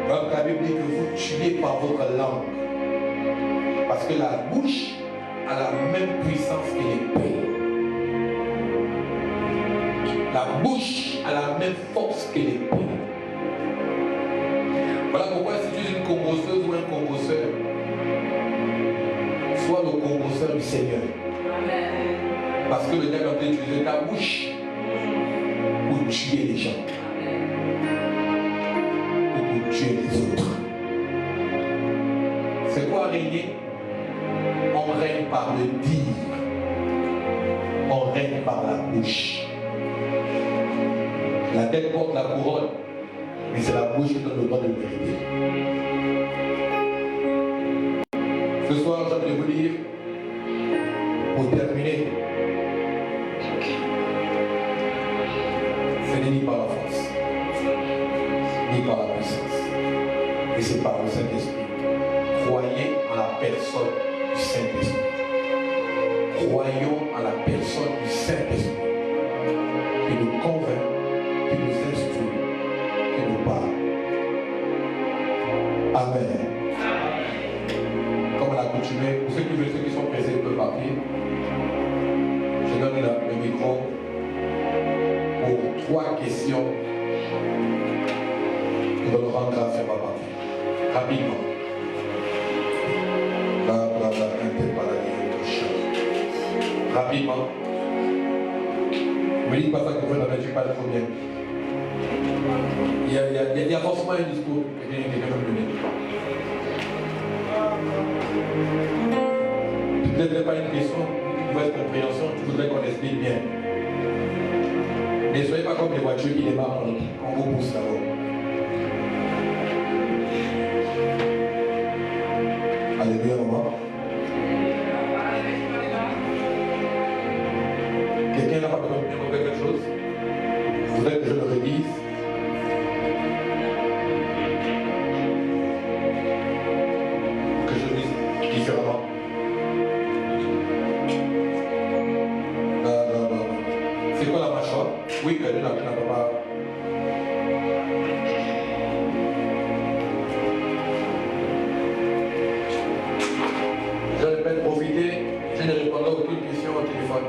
Donc la Bible dit que vous tuez par votre langue. Parce que la bouche a la même puissance que l'épée. La bouche a la même force que l'épée. Voilà pourquoi si tu es une congosseuse ou un congosseur, sois le congosseur du Seigneur. Parce que le diable va utiliser ta bouche pour tuer les gens. Ou pour tuer les autres. C'est quoi régner? On règne par le dire. On règne par la bouche. La tête porte la couronne, mais c'est la bouche qui donne le droit de vérité. Ce soir, j'ai envie de vous dire, pour terminer, ce n'est ni par la force, ni par la puissance, mais c'est par le Saint-Esprit. Croyez en la personne du Saint-Esprit. Croyons en la personne du Saint-Esprit qui nous convainc, qui nous instruit, qui nous parle. Amen. Comme à l'accoutumée, pour ceux qui sont pressés peuvent partir. Je donne le micro pour 3 questions. Nous allons rendre grâce, on va partir. Rapidement. Rapidement. Ne me dites pas ça que vous ne m'avez pas trop bien. Il y a forcément un discours que quelqu'un peut donner. Peut-être pas une question, une mauvaise compréhension, tu voudrais qu'on explique bien. Ne soyez pas comme les voitures qui démarrent, on vous pousse d'abord. Alléluia, maman. Quelqu'un n'a pas besoin de dire quelque chose? Vous voudrez que je le redise? Que je le dise différemment? C'est quoi la mâchoire? Oui, que Dieu n'a pas. Je répète, profitez, je ne répondrai à aucune question au téléphone.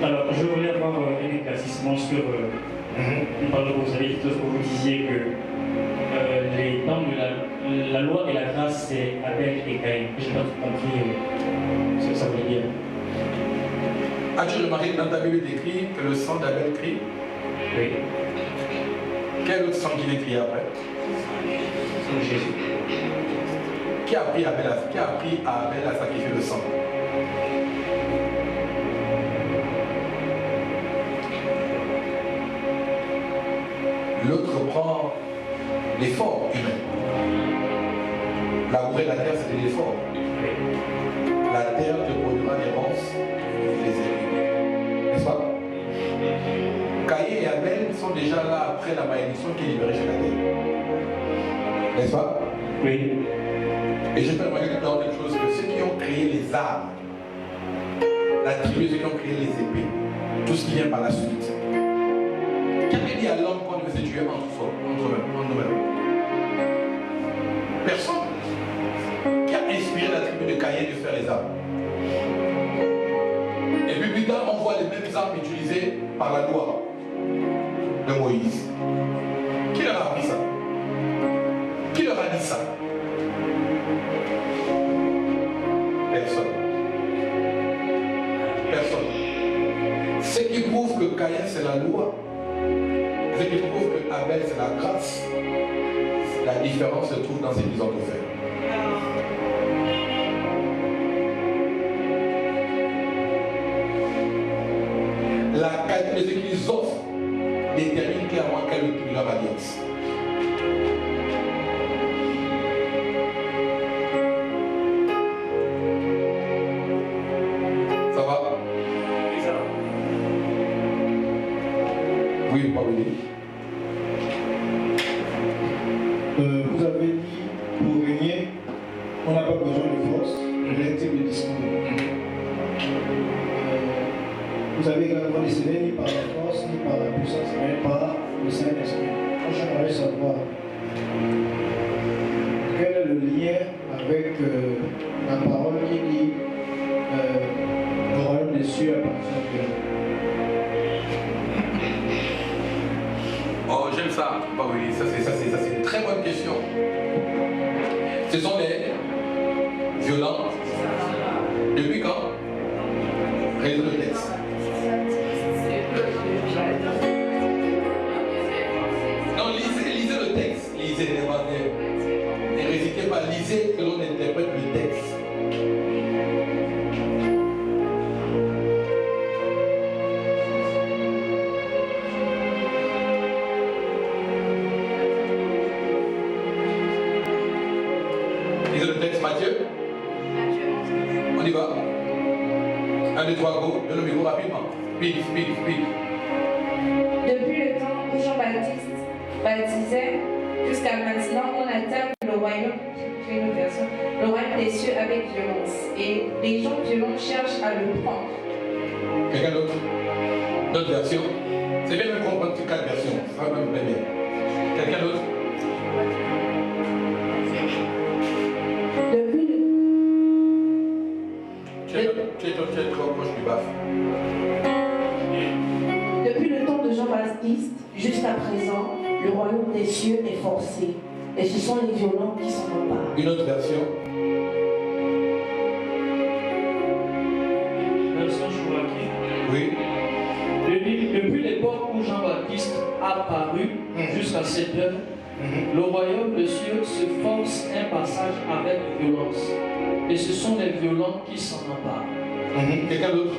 Alors, je voulais avoir un éclaircissement sur une parole que vous avez dit, que vous disiez que les temps de la loi et la grâce, c'est Abel et Caïn. Je n'ai pas tout compris ce que ça voulait dire. As-tu remarqué que dans ta Bible il est écrit que le sang d'Abel crie? Oui. Quel autre sang qu'il écrit après? Son Jésus. Qui a appris à Abel à sacrifier le sang? L'autre prend l'effort humain. Labourer la terre, c'était l'effort. La terre te produira des ronces et des épines. N'est-ce pas? Caïn et Abel sont déjà là après la malédiction qui est libérée chez la terre. N'est-ce pas? Oui. Et je peux remarquer dans quelque chose que ceux qui ont créé les armes, la tribu, ceux qui ont créé les épées, tout ce qui vient par la suite. Qui a dit à l'homme qu'on devait se tuer entre nous-mêmes? Personne. Qui a inspiré la tribu de Caïn de faire les armes? Et puis plus tard, on voit les mêmes armes utilisées par la loi de Moïse. Qui leur a appris ça? Qui leur a dit ça? Personne. Personne. Ce qui prouve que Caïn c'est la loi, ce qui prouve que Abel c'est la grâce, la différence se trouve dans ce qu'ils ont offert. La qualité de ce qu'ils offrent détermine clairement quelle est leur alliance. Ça va? Oui, pas oui. Vous avez dit, pour régner, on n'a pas besoin de force, d'un type de discours. Vous avez également décidé ni par la force, ni par la puissance, mais par le Saint-Esprit. Moi, j'aimerais savoir quel est le lien avec la parole qui dit le royaume des cieux appartient à Dieu. Oh, j'aime ça. Bah oui, ça c'est une très bonne question. Ce sont les violents. Depuis quand? Résoudre le texte. Non, lisez le texte. Lisez les évangiles. Ne récitez pas, lisez que l'on interprète le texte. Lisez le texte, Matthieu. On y va. 1, 2, 3, go. Donne le micro rapidement. Speak. Depuis le temps où Jean-Baptiste baptisait, jusqu'à maintenant, on attaque le royaume des cieux avec violence. Et les gens violents cherchent à le prendre. Quelqu'un d'autre? D'autres versions? C'est bien de comprendre ces 4 versions. Ça va même bien. Quelqu'un d'autre? Tu es trop proche du baf. Depuis le temps de Jean-Baptiste jusqu'à présent, le royaume des cieux est forcé. Et ce sont les violents qui s'en emparent. Une autre version? Version Chouraki. Oui. Depuis l'époque où Jean-Baptiste a apparu jusqu'à cette heure, le royaume des cieux se force un passage avec violence. Et ce sont les violents qui s'en emparent. Quelqu'un d'autre?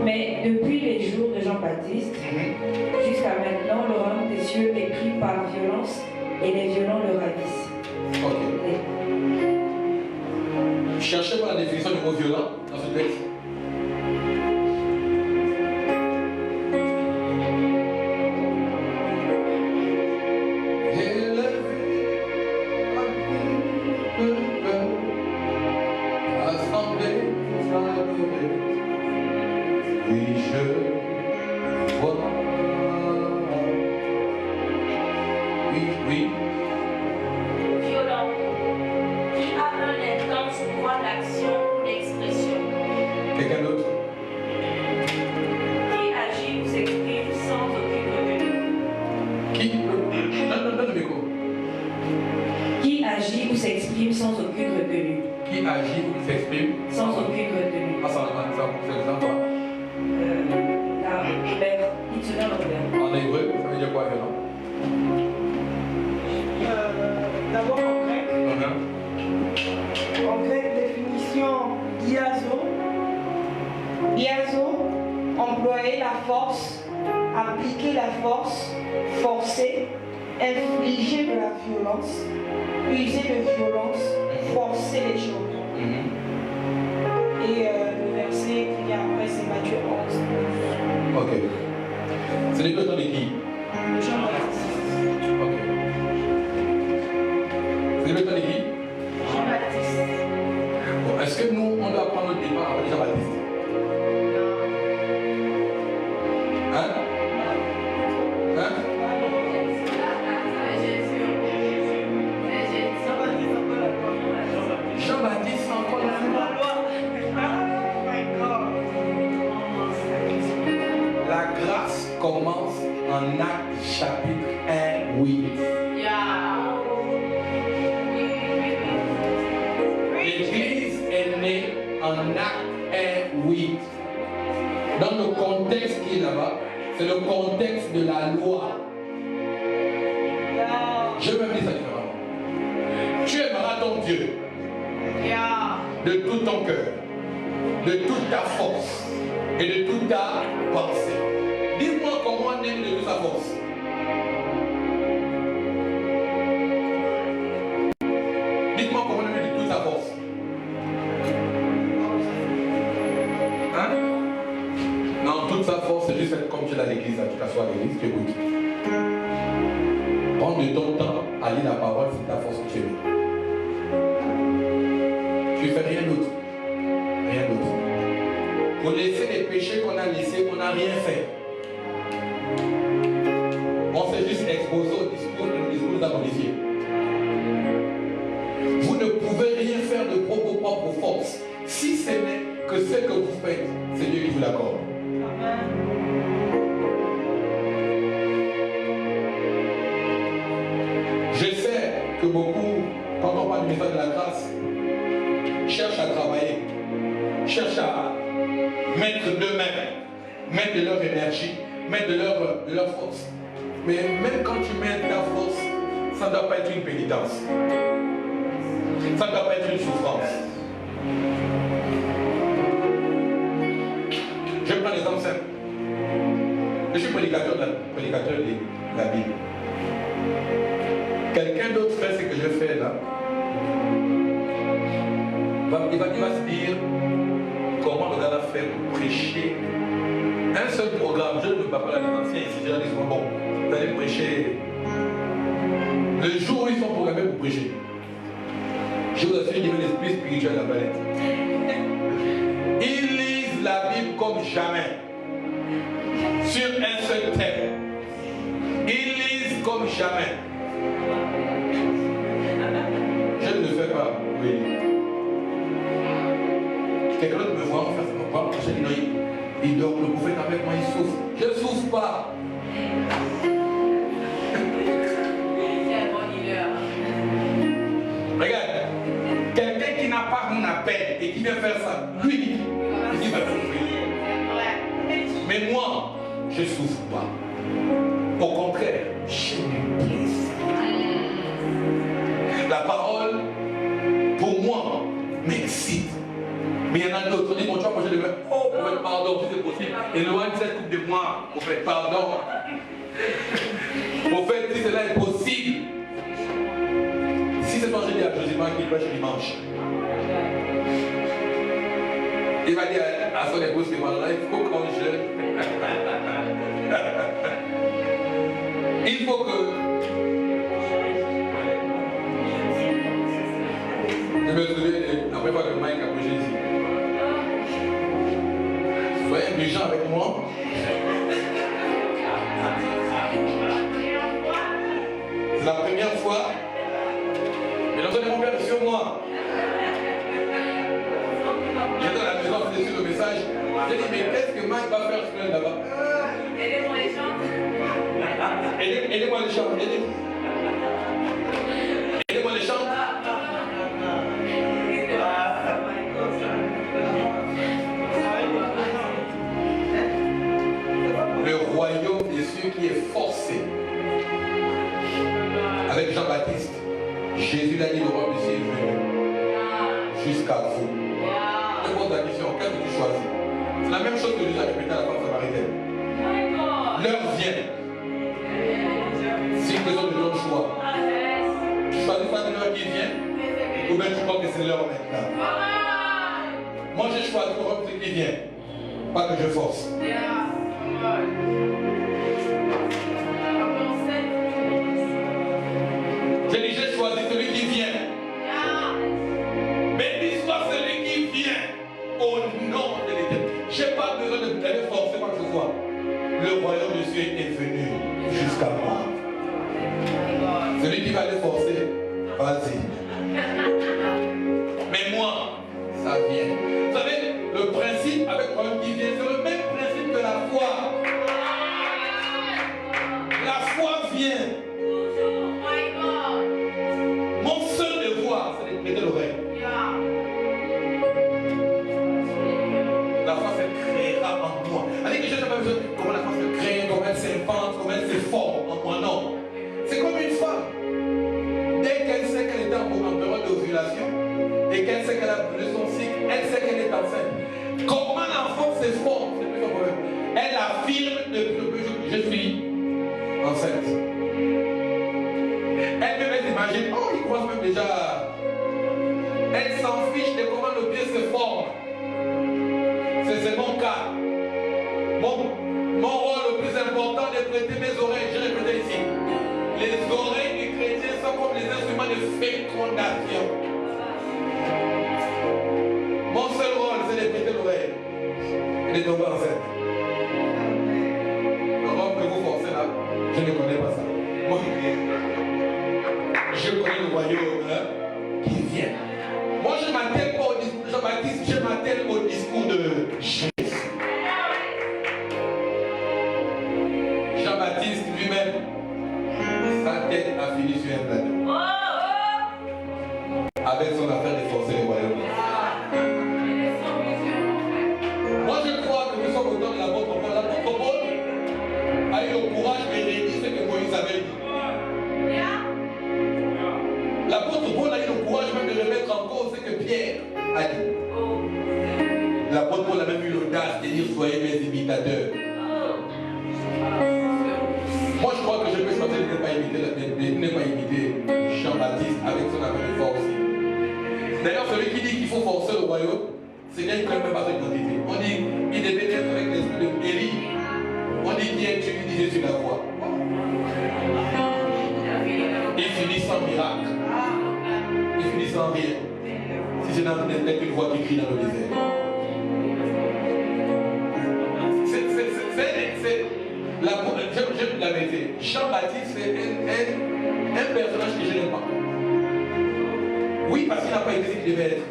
Mais depuis les jours de Jean-Baptiste, jusqu'à maintenant, le royaume des cieux est pris par violence et les violents le ravissent. Ok. Cherchez pas la définition du mot violent dans ce texte. Violent, qui a un intense pouvoir d'action ou d'expression. Quelqu'un d'autre? Qui agit ou s'exprime sans aucune retenue. Qui? Donne le micro. Qui agit ou s'exprime sans aucune retenue. Qui agit ou qui s'exprime sans aucune retenue. Ah, ça, c'est exemple quoi? En hébreu, ça veut dire quoi, violent? D'abord en grec. En grec, définition diazo. Diazo, employer la force, appliquer la force, forcer, infliger de la violence, user de violence, forcer les choses. Et le verset qui vient après, c'est Matthieu 11. Ok. C'est les deux temps de qui? Jean-Baptiste. Ok. C'est les deux temps de qui? Jean-Baptiste. Bon, est-ce que nous, on doit prendre notre départ avec Jean-Baptiste? Hein? Hein? Jean-Baptiste, encore la loi. La grâce commence en Actes chapitre 1, 8. L'Église est née en Actes 1, 8. Dans le contexte qui est là-bas, c'est le contexte de la loi. Je vais me dire ça différemment. Tu aimeras ton Dieu de tout ton cœur, de toute ta force et de toute ta pensée. Dis-moi comment on aime de toute sa force. Dites-moi comment on aime de toute sa force. Hein? Non, toute sa force, c'est juste être comme tu l'as à l'église, tu t'assois à l'église, tu écoutes. Prends de ton temps à lire la parole, c'est ta force que tu aimes. Tu ne fais rien d'autre. Rien d'autre. Pour laisser les péchés qu'on a laissés, on n'a rien fait. On s'est juste exposé au discours d'abolition. Vous ne pouvez rien faire de vos propres forces. Si ce n'est que ce que vous faites, c'est Dieu qui vous l'accorde. Je sais que beaucoup, quand on parle du message de la grâce, cherchent à travailler, cherchent à mettre d'eux-mêmes, mettre de leur énergie, mettre de leur force. Mais même quand tu mets ta force, ça ne doit pas être une pénitence. Ça ne doit pas être une souffrance. Je prends l'exemple simple. Je suis prédicateur de la Bible. Quelqu'un d'autre fait ce que je fais là. Il va se dire comment le gars a fait pour prêcher. Un seul programme, je ne peux pas parler des anciens ici, je dis bon, vous allez prêcher. Le jour où ils sont programmés pour prêcher, je vous assure qu'il y a l'esprit spirituel de la planète. Ils lisent la Bible comme jamais, sur un seul thème. Ils lisent comme jamais. Je ne le fais pas, oui. Quelqu'un d'autre me voit en face, me parle, je dis non, il dort, le prophète avec moi, il souffre. Je ne souffre pas. Regarde, quelqu'un qui n'a pas mon appel et qui vient faire ça, lui, il va souffrir. Mais moi, je ne souffre pas. Au contraire, je me plaise. La parole, pour moi, m'excite. Mais il y en a d'autres, on dit, bon, tu vas approcher de moi. Oh, prophète, pardon, si c'est possible. Éloigne cette coupe de moi, prophète, pardon. Prophète, si cela est possible. Si c'est pas jeudi à Joséma qui prêche dimanche, il va dire à son épouse que voilà, il faut qu'on jeûne. Il faut que. Je me souviens de la première fois que Mike a prêché ici. Soyez indulgents avec moi. C'est la première fois. Mais l'entendez mon père sur moi. J'étais à la maison, je faisais sur le message. J'ai dit, mais qu'est-ce que Mike va faire ce là-bas? Aidez-moi les chants. Aidez-moi les chants. Aidez-moi les chants. Jésus l'a dit, le roi du ciel est venu jusqu'à vous. Je pose la question, qu'est-ce que tu choisis? C'est la même chose que Jésus a répété à la femme samaritaine. L'heure vient. C'est une question de ton choix. Tu choisis pas de l'heure qui vient, ou bien tu crois que c'est l'heure maintenant. Moi j'ai choisi le roi qui vient, pas que je force. J'ai choisi celui qui vient. Béni soit celui qui vient au nom de l'Éternel. Je n'ai pas besoin d'aller forcer quoi que ce soit. Le royaume de Dieu est venu jusqu'à moi. Celui qui va aller forcer, vas-y. Mais moi, ça vient. Vous savez, le principe avec le royaume qui vient, c'est le même principe que la foi. La foi vient. Mon seul devoir, c'est de prêter l'oreille. La foi se créera en moi. Allez, que je n'ai pas besoin de comment la foi se crée, comment elle s'invente, comment elle se forme en moi. Non. C'est comme une femme. Dès qu'elle sait qu'elle est en période d'ovulation et qu'elle sait qu'elle a brûlé son cycle, elle sait qu'elle est enceinte. Comment l'enfant se forme, c'est plus son problème. Elle affirme depuis le jour que je suis enceinte. Elle-même, elle s'imagine, oh, il croise même déjà. Elle s'en fiche de comment le pied se forme. C'est mon cas. Mon rôle le plus important est de prêter mes oreilles. Je répète ici. Les oreilles du chrétien sont comme les instruments de fécondation. Mon seul rôle, c'est de prêter l'oreille et de tomber enceinte. Le rôle que vous forcez là, je ne connais pas ça. Moi, je connais le royaume qui vient. Moi, je ne m'attelle pas au discours de Jean-Baptiste, je m'attelle au discours de Jésus. Jean-Baptiste lui-même, sa tête a fini sur un plateau. Avec son affaire de forcer le royaume. Moi, je crois que nous sommes au temps de l'apôtre Paul. L'apôtre Paul a eu le courage de réunir ce que Moïse avait dit. L'apôtre Paul a eu le courage même de remettre en cause ce que Pierre a dit. L'apôtre Paul a même eu l'audace de dire soyez mes imitateurs. Moi je crois que je peux choisir de ne pas imiter Jean-Baptiste avec son affaire de force. D'ailleurs celui qui dit qu'il faut forcer le royaume, c'est quelqu'un qui ne connaît même pas son identité. On dit qu'il devait être avec l'esprit de Élie. On dit qui est tu lui disais sur la voie. Il finit sans miracle. Il finit sans rien. Si c'est dans une voix qui crie dans le désert. Je la vérité. Jean-Baptiste, c'est un personnage que je n'aime pas. Oui, parce qu'il n'a pas été ce qu'il devait être.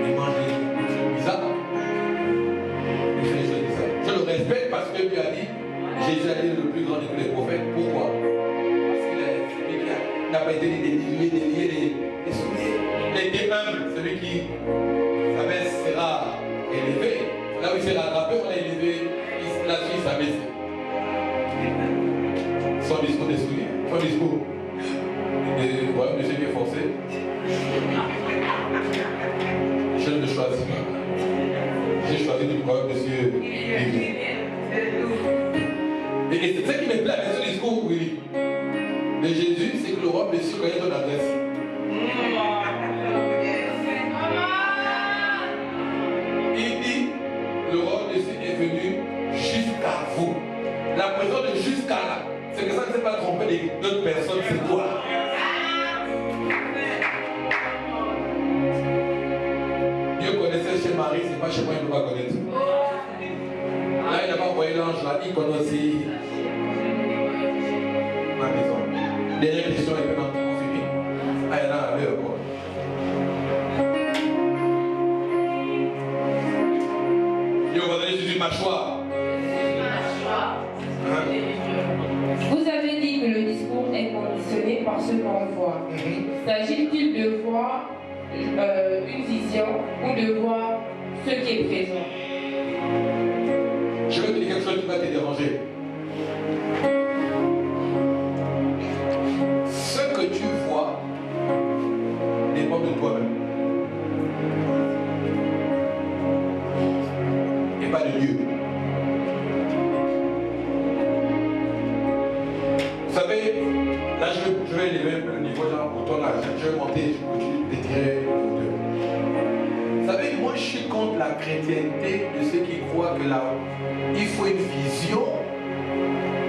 Il mange des trucs bizarres. Il fait des choses bizarres. Je le respecte parce que Dieu a dit Jésus a dit le plus grand de tous les prophètes. Pourquoi? Parce qu'il est celui qui n'a pas été des liés, des souvenirs. Il a été humble, celui qui s'abaisse sera élevé. Là où il s'est rattrapé, on l'a élevé, là-dessus il s'abaisse. Son discours des souvenirs, son discours. Ouais, monsieur qui est forcé. Je ne le choisis pas. J'ai choisi le royaume de Dieu. Et c'est ça qui me plaît avec ce discours, oui, de Jésus, c'est que le royaume de Dieu connaît ton adresse. Il dit, le royaume de Dieu est venu jusqu'à vous. La présence de jusqu'à là, c'est que ça ne s'est pas trompé d'autres personnes, c'est toi. Dieu connaissait chez Marie, c'est pas chez moi, il ne peut pas connaître. Là, il n'a pas envoyé l'ange là, il connaît aussi ma maison. Dernière question, et maintenant on finit. Ah, il y en a un peu encore. Et on va donner Jésus mâchoire. Vous avez dit que le discours est conditionné par ce qu'on voit. S'agit-il de voir une vision ou de voir ce qui est présent? Je vais te dire quelque chose qui va te déranger. savez, là je vais élever le niveau genre pour ton âge. Je vais monter, je continue d'étirer le deux. Vous savez, moi je suis contre la chrétienté de ceux qui croient que là, il faut une vision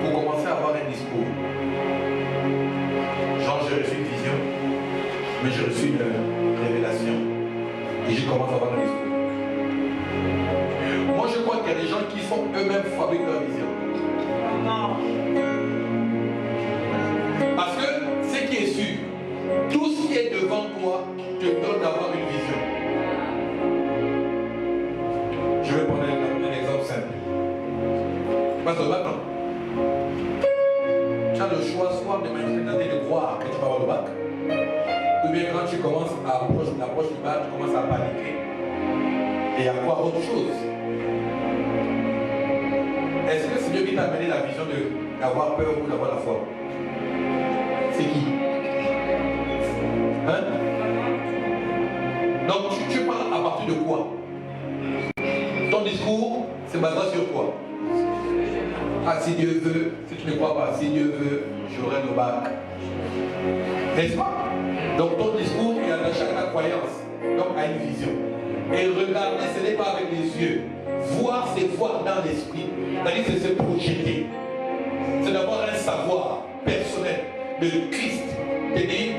pour commencer à avoir un discours. Genre j'ai reçu une vision, mais j'ai reçu une révélation et je commence à avoir un discours. Moi je crois qu'il y a des gens qui sont eux-mêmes fabriquent leur vision. Parce que ce qui est sûr, tout ce qui est devant toi te donne d'avoir une vision. Je vais prendre un exemple simple. Parce que maintenant, tu as le choix soit de manifester de croire que tu vas avoir le bac, ou bien quand tu commences à l'approche du bac, tu commences à paniquer et à croire autre chose. Est-ce que c'est Dieu qui t'a amené la vision d'avoir peur ou d'avoir la foi? C'est qui? Hein? Donc tu parles à partir de quoi? Ton discours, c'est basé sur quoi? Ah, si Dieu veut, si tu ne crois pas, si Dieu veut, j'aurai le bac. N'est-ce pas? Donc ton discours est attaché à ta croyance, donc à une vision. Et regarder, ce n'est pas avec les yeux. Voir, c'est voir dans l'esprit. C'est-à-dire que c'est se projeter. C'est d'avoir un savoir personnel de Christ. C'est-à-dire,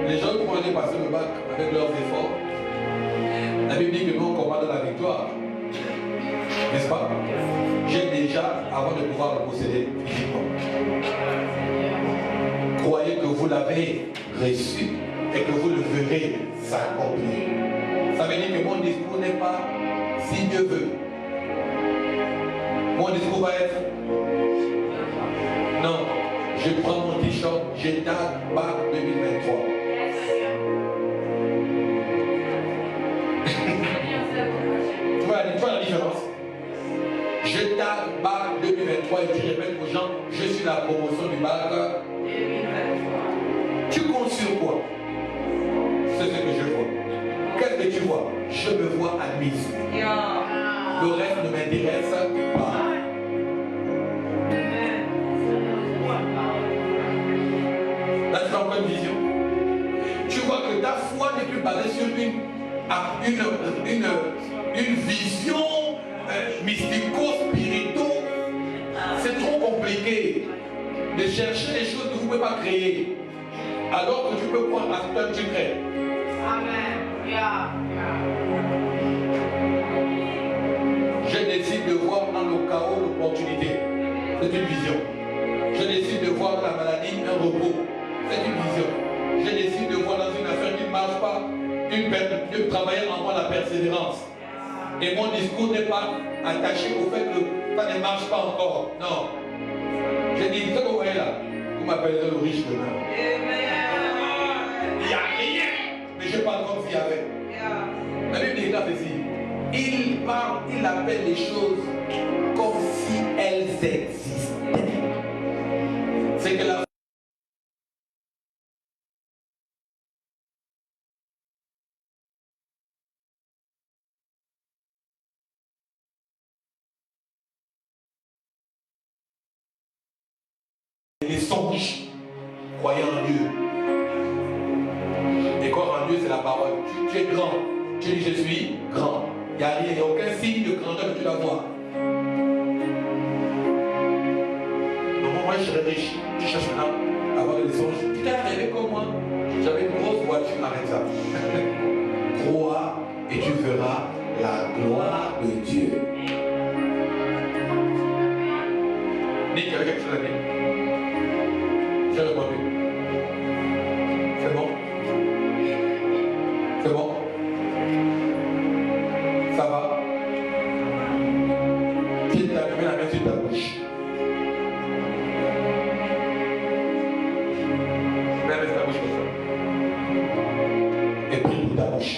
les gens qui vont aller passer le bac avec leurs efforts, la Bible dit que nous on commande la victoire. N'est-ce pas? J'ai déjà, avant de pouvoir le posséder physiquement. Croyez que vous l'avez reçu et que vous le verrez s'accomplir. Ça veut dire que mon discours n'est pas si Dieu veut. Mon discours va être non, je prends mon t-shirt, je tag bac 2023. Tu vois la différence? Je tag bac 2023 et tu répètes aux gens, je suis la promotion du bac 2023. Tu comptes sur quoi? C'est ce que je vois. Qu'est-ce que tu vois? Je me vois admise. Le reste ne m'intéresse pas. Là, tu as encore une vision. Tu vois que ta foi n'est plus basée sur une vision mystico-spirito. C'est trop compliqué de chercher des choses que vous ne pouvez pas créer. Alors que tu peux prendre à ce que tu crées. Amen. Je décide de voir dans le chaos l'opportunité. C'est une vision. Je décide de voir dans la maladie un repos. C'est une vision. Je décide de voir dans une affaire qui ne marche pas, de travailler en moi la persévérance. Et mon discours n'est pas attaché au fait que ça ne marche pas encore. Non. Je dis, ce que vous voyez là, vous m'appellerez le riche demain. Il n'y a rien. Mais je parle comme s'il y avait. La Bible dit là ceci. Il parle, il appelle les choses comme si elles existaient. C'est que la les songes, croyez en Dieu. Et croire en Dieu, c'est la parole. Tu es grand. Tu dis, je suis grand. Il n'y a rien, il n'y a aucun signe de grandeur que tu dois voir. Donc moi, je serais riche. Tu cherches maintenant à avoir des songes. Tu t'es rêvé comme moi. J'avais une grosse voiture, arrête ça. Crois et tu verras la gloire de Dieu. Nick, il y avait quelque chose à dire. J'ai répondu. C'est bon? C'est bon? Ça va? Tu mets la main sur ta bouche. Mets la main sur ta bouche comme ça. Et prie pour ta bouche.